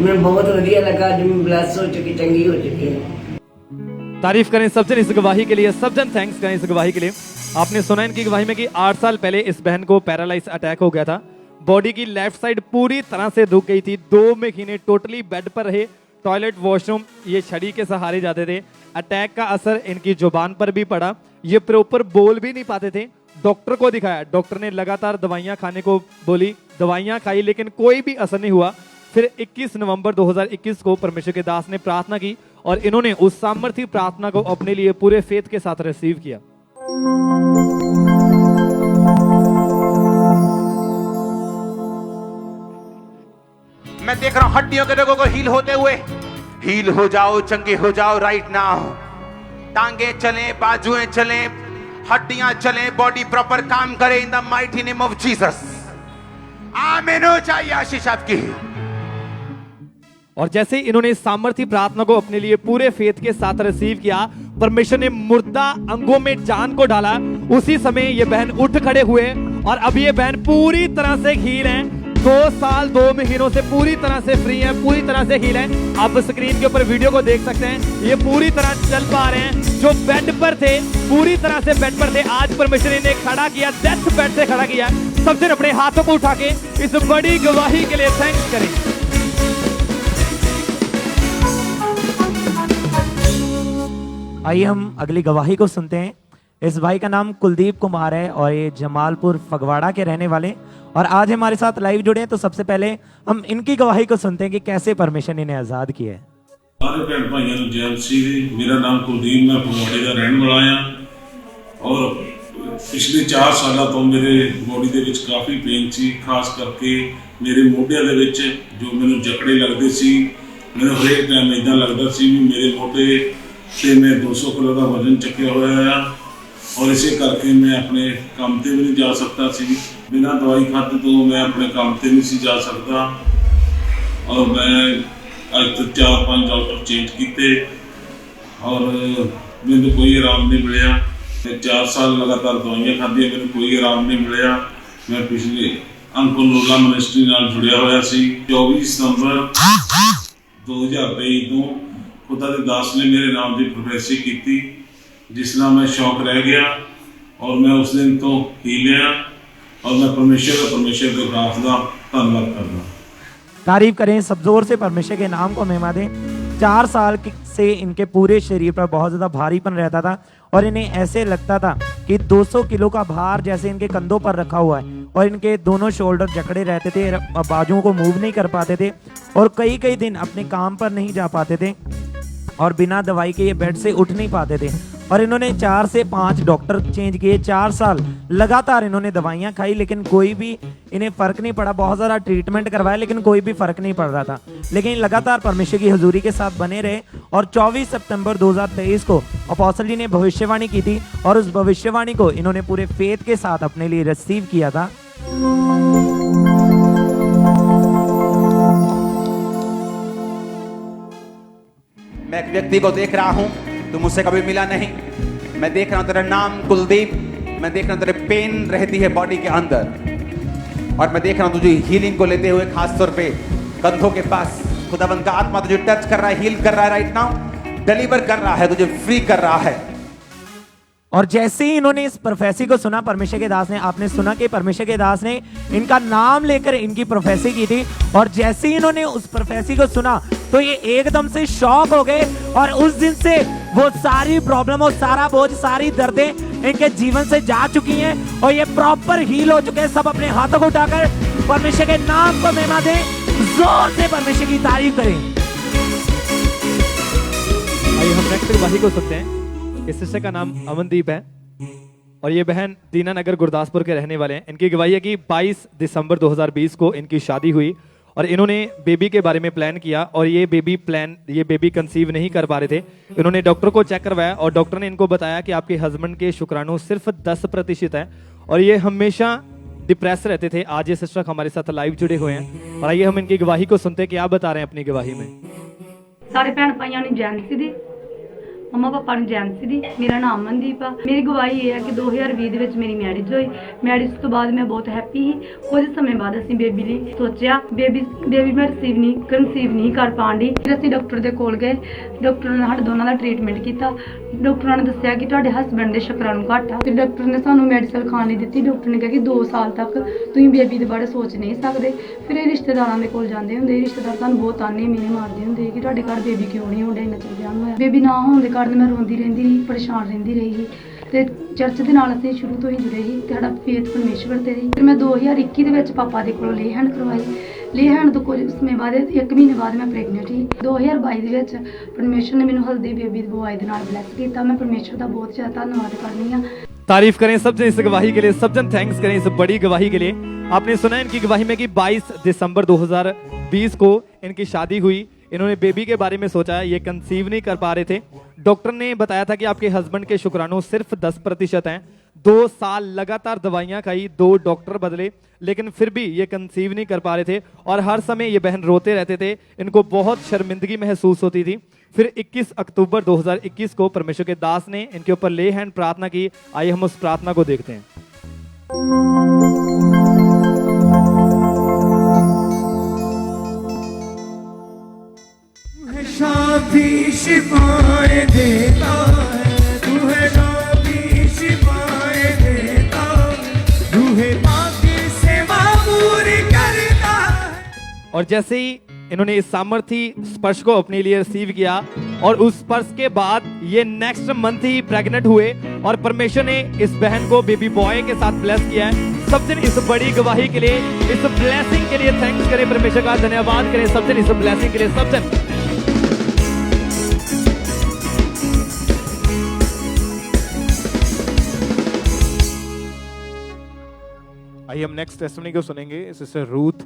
मैं बहुत वधिया लगा। आज मैं ब्लेस हो चुकी, चंगी हो चुकी है। तारीफ करें सब जन इस गवाही के लिए, सब जन थैंक्स करें इस गवाही के लिए। आपने सुना इनकी गवाही में कि 8 साल पहले इस बहन को पैरालाइज अटैक हो गया था। बॉडी की लेफ्ट साइड पूरी तरह से रुक गई थी। 2 महीने टोटली बेड पर रहे, टॉयलेट वॉशरूम ये छड़ी के सहारे जाते थे। अटैक का असर इनकी जुबान पर भी पड़ा, ये प्रॉपर बोल भी नहीं पाते थे। डॉक्टर को दिखाया, डॉक्टर ने लगातार दवाइयां खाने को बोली, दवाइयां खाई लेकिन कोई भी असर नहीं हुआ। फिर 21 नवंबर 2021 को परमेश्वर के दास ने प्रार्थना की और इन्होंने उस सामर्थी प्रार्थना को अपने लिए पूरे फेथ के साथ रिसीव किया। मैं देख रहा हूं हड्डियों के लोगों को हील होते हुए। हील हो जाओ, चंगे हो जाओ राइट नाउ। टांगे चलें, बाजुएं चलें, हड्डियां चलें, बॉडी प्रॉपर काम करे in the mighty name of Jesus. आमीन हो चाहिए आशीष आपकी। और जैसे इन्होंने इस सामर्थी प्रार्थना को अपने लिए पूरे फेथ के साथ रिसीव किया, परमेश्वर ने मुर्दा अंगों में जान को डाला। उसी समय ये बहन उठ खड़े हुए और अब ये बहन पूरी तरह से हील है। 2 साल 2 महीनों से पूरी तरह से फ्री है, पूरी तरह से हील है। आप स्क्रीन के ऊपर वीडियो को देख सकते हैं, ये पूरी तरह चल पा रहे हैं। जो बेड पर थे, पूरी तरह से बेड पर थे, आज परमेश्वर ने खड़ा किया, डेथ बेड से खड़ा किया। सबसे अपने हाथों को उठा के इस बड़ी गवाही के लिए थैंक्स करें। आइए हम अगली गवाही को सुनते हैं। इस भाई का नाम कुलदीप कुमार है और ये जमालपुर फगवाड़ा के रहने वाले और आज हमारे साथ लाइव जुड़े हैं। तो सबसे पहले हम इनकी गवाही को सुनते हैं कि कैसे परमेश्वर ने इन्हें आजाद किया है। सारे भैन भाइयों को जय मसीह। मेरा नाम कुलदीप, मैं फगवाड़े का रहने वाला हाँ और पिछले 4 साल तो मेरे बॉडी ਦੇ ਵਿੱਚ काफ़ी पेन सी, खास करके मेरे मोढिਆਂ ਦੇ ਵਿੱਚ जो मैंने जकड़े लगते सी। मैंने हरेक टाइम इदा लगता सी भी मेरे मोढे से मैं 200 किलो का वजन चुकया हुआ और इसे करके मैं अपने काम पे भी नहीं जा सकता सी। बिना दवाई खाते तो मैं अपने काम पे नहीं सी जा सकता और मैं अज तक 4-5 डॉक्टर चेंज किए और मैंने कोई आराम नहीं मिले। मैं 4 साल लगातार दवाइयां खादी, मैंने कोई आराम नहीं मिले। मैं पिछले अंकुल नूला मिनिस्ट्री नाल जुड़िया हुआ सी। 24 नवंबर 2023 तो खुदा दे दास ने मेरे नाम की प्रोफेसी की, जिस नाल मैं शौक रह गया और मैं उस दिन तो हीलिया और मैं परमेश्वर के दास का धन्यवाद करना। तारीफ करें सब जोर से, परमेश्वर के नाम को महिमा दें। 4 साल से इनके पूरे शरीर पर बहुत ज़्यादा भारीपन रहता था और इन्हें ऐसे लगता था कि 200 किलो का भार जैसे इनके कंधों पर रखा हुआ है और इनके दोनों शोल्डर जकड़े रहते थे, बाजुओं को मूव नहीं कर पाते थे और कई कई दिन अपने काम पर नहीं जा पाते थे और बिना दवाई के ये बेड से उठ नहीं पाते थे। और इन्होंने 4 से 5 डॉक्टर चेंज किए, 4 साल लगातार इन्होंने दवाइयाँ खाई लेकिन कोई भी इन्हें फ़र्क नहीं पड़ा। बहुत ज़्यादा ट्रीटमेंट करवाया लेकिन कोई भी फ़र्क नहीं पड़ रहा था, लेकिन लगातार परमेश्वर की हजूरी के साथ बने रहे। और 24 सितंबर 2023 को अपोस्टल जी ने भविष्यवाणी की थी और उस भविष्यवाणी को इन्होंने पूरे फेथ के साथ अपने लिए रिसीव किया था। मैं एक व्यक्ति को देख रहा हूं, तू मुझसे कभी मिला नहीं। मैं देख रहा हूं तेरा नाम कुलदीप, मैं देख रहा हूं तेरे पेन रहती है बॉडी के अंदर और मैं देख रहा हूं तुझे हीलिंग को लेते हुए खास तौर पे कंधों के पास खुदावंद का आत्मा तुझे टच कर रहा है, हील कर रहा है राइट नाउ, डिलीवर कर रहा है, तुझे फ्री कर रहा है। और जैसे ही इन्होंने इस प्रोफेसी को सुना, परमेश्वर के दास ने, आपने सुना कि परमेश्वर के दास ने इनका नाम लेकर इनकी प्रोफेसी की थी और जैसे ही इन्होंने उस प्रोफेसी को सुना तो ये एकदम से शॉक हो गए और उस दिन से वो सारी प्रॉब्लम और सारा बोझ, सारी दर्दें इनके जीवन से जा चुकी हैं और ये प्रॉपर हील हो चुके हैं। सब अपने हाथों को उठाकर परमेश्वर के नाम को महिमा दें, जोर से परमेश्वर की तारीफ करें। आइए हम नेक्स्ट गवाही को सुनते हैं। इस सिस्टर का नाम अमनदीप है और ये बहन दीनानगर गुरदासपुर के रहने वाले हैं। इनकी गवाही है कि 22 दिसंबर 2020 को इनकी शादी हुई और इन्होंने बेबी के बारे में प्लान किया और ये बेबी कंसीव नहीं कर पा रहे थे। इन्होंने डॉक्टर को चेक करवाया और डॉक्टर ने इनको बताया कि आपके हस्बैंड के शुक्राणु सिर्फ 10% है और ये हमेशा डिप्रेस रहते थे। आज ये सिस्टर हमारे साथ लाइव जुड़े हुए हैं और आइए हम इनकी गवाही को सुनते हैं कि आप बता रहे हैं अपनी गवाही में। सारे भैन भाइयों ने जैनसी दी, मम्मा पापा ने जैनसी दी। मेरा नाम अमनदीप आ। मेरी गवाही ये है कि 2020 ਦੇ ਵਿੱਚ ਮੇਰੀ ਮੈਰਿਜ ਹੋਈ। ਮੈਰਿਜ ਤੋਂ ਬਾਅਦ ਮੈਂ ਬਹੁਤ ਹੈਪੀ ਸੀ। ਕੁਝ ਸਮੇਂ ਬਾਅਦ ਅਸੀਂ ਬੇਬੀ ਲਈ ਸੋਚਿਆ, ਬੇਬੀ ਮੈਂ ਕਨਸੀਵ ਨਹੀਂ ਕਰ ਪਾਉਂਦੀ। ਫਿਰ ਅਸੀਂ ਡਾਕਟਰ ਦੇ ਕੋਲ ਗਏ। ਡਾਕਟਰ ਨੇ ਸਾਡੇ ਦੋਨਾਂ ਦਾ ਟ੍ਰੀਟਮੈਂਟ ਕੀਤਾ। ਡਾਕਟਰਾਂ ਨੇ ਦੱਸਿਆ ਕਿ ਤੁਹਾਡੇ ਹਸਬੈਂਡ ਦੇ ਸ਼ੁਕਰਾਣੂ ਘੱਟ ਆ। ਫਿਰ ਡਾਕਟਰ ਨੇ ਸਾਨੂੰ ਮੈਡੀਸਨ ਖਾਣ ਲਈ ਦਿੱਤੀ। ਡਾਕਟਰ ਨੇ ਕਿਹਾ ਕਿ 2 ਸਾਲ ਤੱਕ ਤੁਸੀਂ ਬੇਬੀ ਦੇ ਬਾਰੇ ਸੋਚ ਨਹੀਂ ਸਕਦੇ। ਫਿਰ ਇਹ ਰਿਸ਼ਤੇਦਾਰਾਂ ਦੇ ਕੋਲ ਜਾਂਦੇ ਹੁੰਦੇ, ਰਿਸ਼ਤੇਦਾਰ ਸਾਨੂੰ ਬਹੁਤ ਤਾਨੇ ਮੀਨੇ ਮਾਰਦੇ ਹੁੰਦੇ ਕਿ ਤੁਹਾਡੇ ਘਰ ਬੇਬੀ ਕਿਉਂ ਨਹੀਂ ਹੋਣਾ, ਇੰਨਾ ਚਿਰ ਵਿਆਹ ਨੂੰ ਹੋਇਆ। ਬੇਬੀ ਨਾ ਹੋਣ ਦੇ ਕਾਰਨ ਮੈਂ ਰੋਂਦੀ ਰਹਿੰਦੀ ਰਹੀ, ਪਰੇਸ਼ਾਨ ਰਹਿੰਦੀ ਰਹੀ ਤੇ ਚਰਚ ਦੇ ਨਾਲ ਅਸੀਂ ਸ਼ੁਰੂ ਤੋਂ ਹੀ ਜੁੜੇ ਸੀ ਤੇ ਸਾਡਾ ਫੇਥ ਪਰਮੇਸ਼ਵਰ ਤੇ ਰਹੀ। ਫਿਰ ਮੈਂ 2021 ਦੇ ਵਿੱਚ ਪਾਪਾ ਦੇ ਕੋਲੋਂ ਲੇ ਹੈਂਡ ਕਰਵਾਈ। ਲੇ ਹੈਂਡ ਤੋਂ ਕੁਝ ਸਮੇਂ ਬਾਅਦ 1 ਮਹੀਨੇ ਬਾਅਦ ਮੈਂ ਪ੍ਰੈਗਨੈਂਟ ਸੀ। 2022 ਦੇ ਵਿੱਚ ਪਰਮੇਸ਼ਵਰ ਨੇ ਮੈਨੂੰ ਹਲਦੀ ਬੇਬੀ ਦੀ ਬੁਆਈ ਦੇ ਨਾਲ ਬਲੈਸ ਕੀਤਾ। ਮੈਂ ਪਰਮੇਸ਼ਵਰ ਦਾ ਬਹੁਤ ਜ਼ਿਆਦਾ ਧੰਨਵਾਦ ਕਰਨੀ ਆ। तारीफ करें सब जन इस गवाही के लिए, सब जन थैंक्स करें इस बड़ी गवाही के लिए। आपने सुना इनकी गवाही में कि 22 दिसंबर 2020 को इनकी शादी हुई। इन्होंने बेबी के बारे में सोचा, ये कंसीव नहीं कर पा रहे थे। डॉक्टर ने बताया था कि आपके हस्बैंड के शुक्राणु सिर्फ 10% हैं। 2 साल लगातार दवाइयां खाई, 2 डॉक्टर बदले, लेकिन फिर भी ये कंसीव नहीं कर पा रहे थे और हर समय ये बहन रोते रहते थे। इनको बहुत शर्मिंदगी महसूस होती थी। फिर 21 अक्टूबर 2021 को परमेश्वर के दास ने इनके ऊपर ले हैंड प्रार्थना की। आइए हम उस प्रार्थना को देखते हैं। शाफी शिफाएं देता है, तू है शाफी शिफाएं देता, तू है बाकी सेवा पूरी करता है। और जैसे ही इन्होंने इस सामर्थी स्पर्श को अपने लिए रिसीव किया और उस स्पर्श के बाद ये नेक्स्ट मंथ ही प्रेग्नेंट हुए और परमेश्वर ने इस बहन को बेबी बॉय के साथ ब्लेस किया है। सब जन इस बड़ी गवाही के लिए, इस ब्लेसिंग के लिए थैंक्स करें, परमेश्वर का धन्यवाद करें। सब जन इस ब्लेसिंग के लिए, सब जन। आइए हम नेक्स्ट टेस्टिमनी को सुनेंगे। सिस्टर रूथ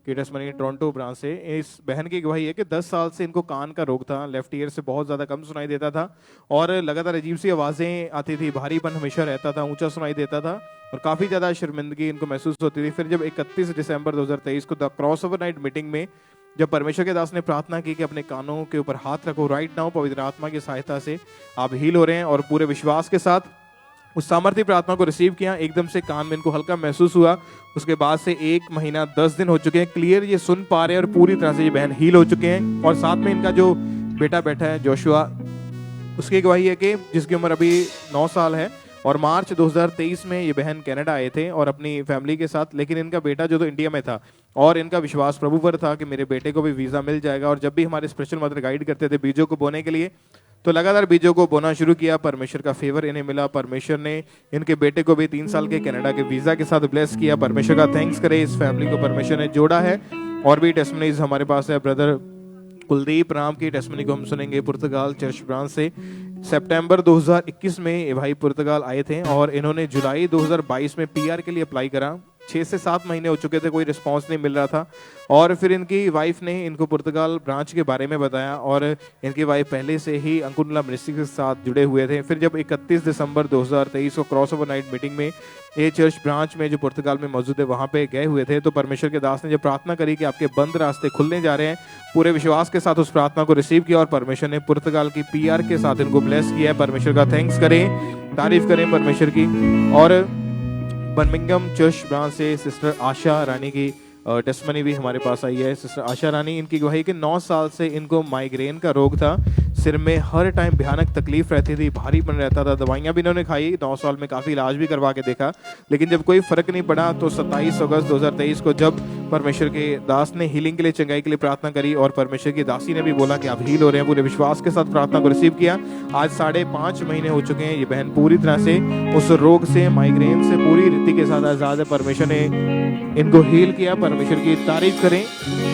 की टेस्टिमनी टोरंटो ब्रांच से। इस बहन की गवाही है कि 10 साल से इनको कान का रोग था, लेफ्ट ईयर से बहुत ज़्यादा कम सुनाई देता था और लगातार अजीब सी आवाज़ें आती थी, भारीपन हमेशा रहता था, ऊंचा सुनाई देता था और काफ़ी ज़्यादा शर्मिंदगी इनको महसूस होती थी। फिर जब 31 दिसंबर 2023 को the cross over night meeting में जब परमेश्वर के दास ने प्रार्थना की कि अपने कानों के ऊपर हाथ रखो, राइट नाउ पवित्र आत्मा की सहायता से आप हील हो रहे हैं और पूरे विश्वास के साथ उस सामर्थ्य प्रार्थना को रिसीव किया। एकदम से कान में इनको हल्का महसूस हुआ। उसके बाद से 1 महीना 10 दिन हो चुके हैं, क्लियर ये सुन पा रहे हैं और पूरी तरह से ये बहन हील हो चुके हैं। और साथ में इनका जो बेटा बैठा है जोशुआ, उसकी गवाही है कि जिसकी उम्र अभी 9 साल है और मार्च 2023 में ये बहन कनाडा आए थे और अपनी फैमिली के साथ, लेकिन इनका बेटा जो तो इंडिया में था और इनका विश्वास प्रभु पर था कि मेरे बेटे को भी वीज़ा मिल जाएगा। और जब भी हमारे स्पिरिचुअल मदर गाइड करते थे बीजों को बोने के लिए, तो लगातार बीजों को बोना शुरू किया। परमेश्वर का फेवर इन्हें मिला। परमेश्वर ने इनके बेटे को भी 3 साल के कनाडा के वीज़ा के साथ ब्लेस किया। परमेश्वर का थैंक्स करें, इस फैमिली को परमेश्वर ने जोड़ा है। और भी टेस्टमनीज हमारे पास है। ब्रदर कुलदीप राम की टेस्टमनी को हम सुनेंगे पुर्तगाल चर्च ब्रांच से। सितंबर 2021 में ये भाई पुर्तगाल आए थे और इन्होंने जुलाई 2022 में पीआर के लिए अप्लाई करा। 6 से 7 महीने हो चुके थे, कोई रिस्पांस नहीं मिल रहा था। और फिर इनकी वाइफ ने इनको पुर्तगाल ब्रांच के बारे में बताया और इनकी वाइफ पहले से ही अंकुरला मिनिस्ट्री के साथ जुड़े हुए थे। फिर जब 31 दिसंबर 2023 को क्रॉस ओवर नाइट मीटिंग में ये चर्च ब्रांच में जो पुर्तगाल में मौजूद है वहाँ पे गए हुए थे, तो परमेश्वर के दास ने जब प्रार्थना करी कि आपके बंद रास्ते खुलने जा रहे हैं, पूरे विश्वास के साथ उस प्रार्थना को रिसीव किया और परमेश्वर ने पुर्तगाल की पीआर के साथ इनको ब्लेस किया है। परमेश्वर का थैंक्स करें, तारीफ करें परमेश्वर की। और बर्मिंघम चर्च ब्रांच से सिस्टर आशा रानी की टेस्टमनी भी हमारे पास आई है। सिस्टर आशा रानी, इनकी गवाही कि 9 साल से इनको माइग्रेन का रोग था। सिर में हर टाइम भयानक तकलीफ रहती थी, भारीपन रहता था। दवाइयाँ भी इन्होंने खाई, 9 साल में काफ़ी इलाज भी करवा के देखा, लेकिन जब कोई फर्क नहीं पड़ा तो 27 अगस्त 2023 को जब परमेश्वर के दास ने हीलिंग के लिए, चंगाई के लिए प्रार्थना करी और परमेश्वर की दासी ने भी बोला कि आप हील हो रहे हैं, पूरे विश्वास के साथ प्रार्थना को रिसीव किया। आज 5.5 महीने हो चुके हैं। ये बहन पूरी तरह से उस रोग से, माइग्रेन से पूरी रीति के साथ आजाद है। परमेश्वर ने इनको हील किया। परमेश्वर की तारीफ करें,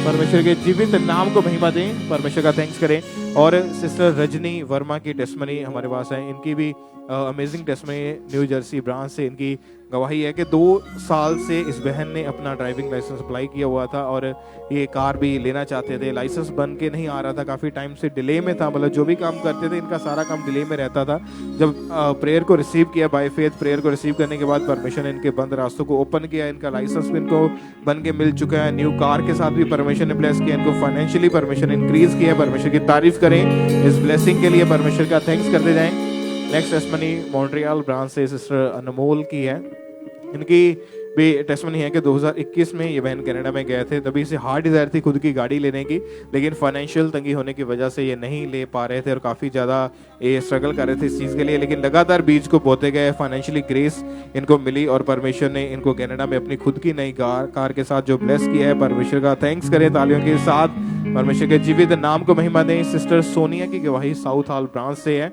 परमेश्वर के जीवित नाम को महिमा दें, परमेश्वर का थैंक्स करें। और सिस्टर रजनी वर्मा की टेस्टमनी हमारे पास है। इनकी भी amazing testimony new Jersey branch से इनकी गवाही है कि 2 साल से इस बहन ने अपना ड्राइविंग लाइसेंस अप्लाई किया हुआ था और ये कार भी लेना चाहते थे, लाइसेंस बन के नहीं आ रहा था, काफ़ी टाइम से डिले में था। मतलब जो भी काम करते थे इनका सारा काम डिले में रहता था। जब प्रेयर को रिसीव किया, बाय फेथ प्रेयर को रिसीव करने के बाद परमेश्वर ने इनके बंद रास्तों को ओपन किया। इनका लाइसेंस भी इनको बन के मिल चुका है। न्यू कार के साथ भी परमेश्वर ने ब्लेस किया। इनको फाइनेंशियली परमेश्वर ने इंक्रीज किया। परमेश्वर की तारीफ करें, इस ब्लेसिंग के लिए परमेश्वर का थैंक्स करते जाएं। नेक्स्ट टेस्टमनी मॉन्ट्रियल ब्रांच से सिस्टर अनमोल की है। इनकी भी टेस्टमनी है कि 2021 में ये बहन कनाडा में गए थे। तभी से हार्ड डिज़ायर थी खुद की गाड़ी लेने की, लेकिन फाइनेंशियल तंगी होने की वजह से ये नहीं ले पा रहे थे और काफ़ी ज़्यादा ये स्ट्रगल कर रहे थे इस चीज़ के लिए। लेकिन लगातार बीज को बोते गए, फाइनेंशियली ग्रेस इनको मिली और परमेश्वर ने इनको कनाडा में अपनी खुद की नई कार के साथ जो ब्लेस किया है, परमेश्वर का थैंक्स करें तालियों के साथ। परमेश्वर के जीवित नाम को महिमा दें। सिस्टर सोनिया की गवाही साउथ हॉल ब्रांच से है।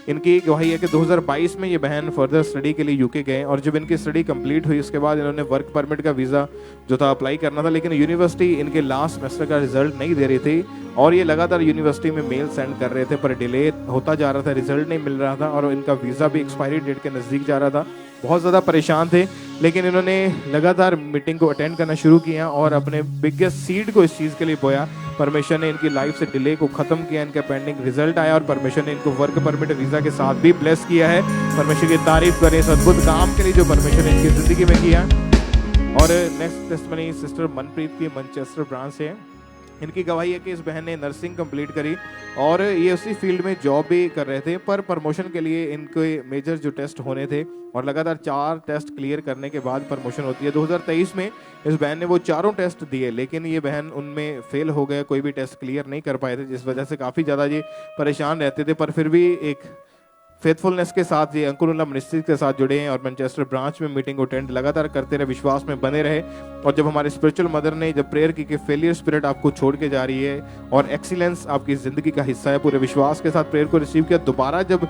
इनकी गवाही है कि 2022 में ये बहन फर्दर स्टडी के लिए यूके गए और जब इनकी स्टडी कंप्लीट हुई उसके बाद इन्होंने वर्क परमिट का वीज़ा जो था अप्लाई करना था, लेकिन यूनिवर्सिटी इनके लास्ट सेमेस्टर का रिजल्ट नहीं दे रही थी और ये लगातार यूनिवर्सिटी में मेल सेंड कर रहे थे, पर डिले होता जा रहा था, रिजल्ट नहीं मिल रहा था और इनका वीज़ा भी एक्सपायरी डेट के नज़दीक जा रहा था। बहुत ज़्यादा परेशान थे, लेकिन इन्होंने लगातार मीटिंग को अटेंड करना शुरू किया और अपने बिगेस्ट सीड को इस चीज़ के लिए बोया। परमेश्वर ने इनकी लाइफ से डिले को ख़त्म किया, इनका पेंडिंग रिजल्ट आया और परमेश्वर ने इनको वर्क परमिट वीज़ा के साथ भी ब्लेस किया है। परमेश्वर की तारीफ करें इस अद्भुत काम के लिए जो परमेश्वर ने इनकी ज़िंदगी में किया। और नेक्स्ट टेस्टमनी सिस्टर मनप्रीत की मैनचेस्टर ब्रांच से है। इनकी गवाही है कि इस बहन ने नर्सिंग कंप्लीट करी और ये उसी फील्ड में जॉब भी कर रहे थे, पर प्रमोशन के लिए इनके मेजर जो टेस्ट होने थे और लगातार 4 टेस्ट क्लियर करने के बाद प्रमोशन होती है। 2023 में इस बहन ने वो 4 टेस्ट दिए, लेकिन ये बहन उनमें फेल हो गए, कोई भी टेस्ट क्लियर नहीं कर पाए थे, जिस वजह से काफ़ी ज़्यादा ये परेशान रहते थे। पर फिर भी एक फेथफुलनेस के साथ ये अंकुरला मिनिस्ट्री के साथ जुड़े हैं और मैनचेस्टर ब्रांच में मीटिंग को अटेंड लगातार करते रहे, विश्वास में बने रहे। और जब हमारे स्पिरिचुअल मदर ने जब प्रेयर की कि फेलियर स्पिरिट आपको छोड़ के जा रही है और एक्सीलेंस आपकी ज़िंदगी का हिस्सा है, पूरे विश्वास के साथ प्रेयर को रिसीव किया। दोबारा जब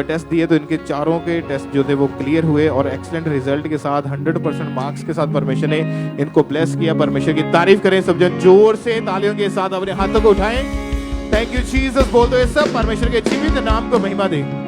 टेस्ट दिए तो इनके 4 के टेस्ट जो थे वो क्लियर हुए और एक्सीलेंट रिजल्ट के साथ 100% मार्क्स के साथ परमेश्वर ने इनको ब्लेस किया। परमेश्वर की तारीफ करें सब जन जोर से तालियों के साथ, अपने हाथों को उठाएं। थैंक यू जीसस बोलते हुए सब परमेश्वर के जीवित नाम को महिमा दें।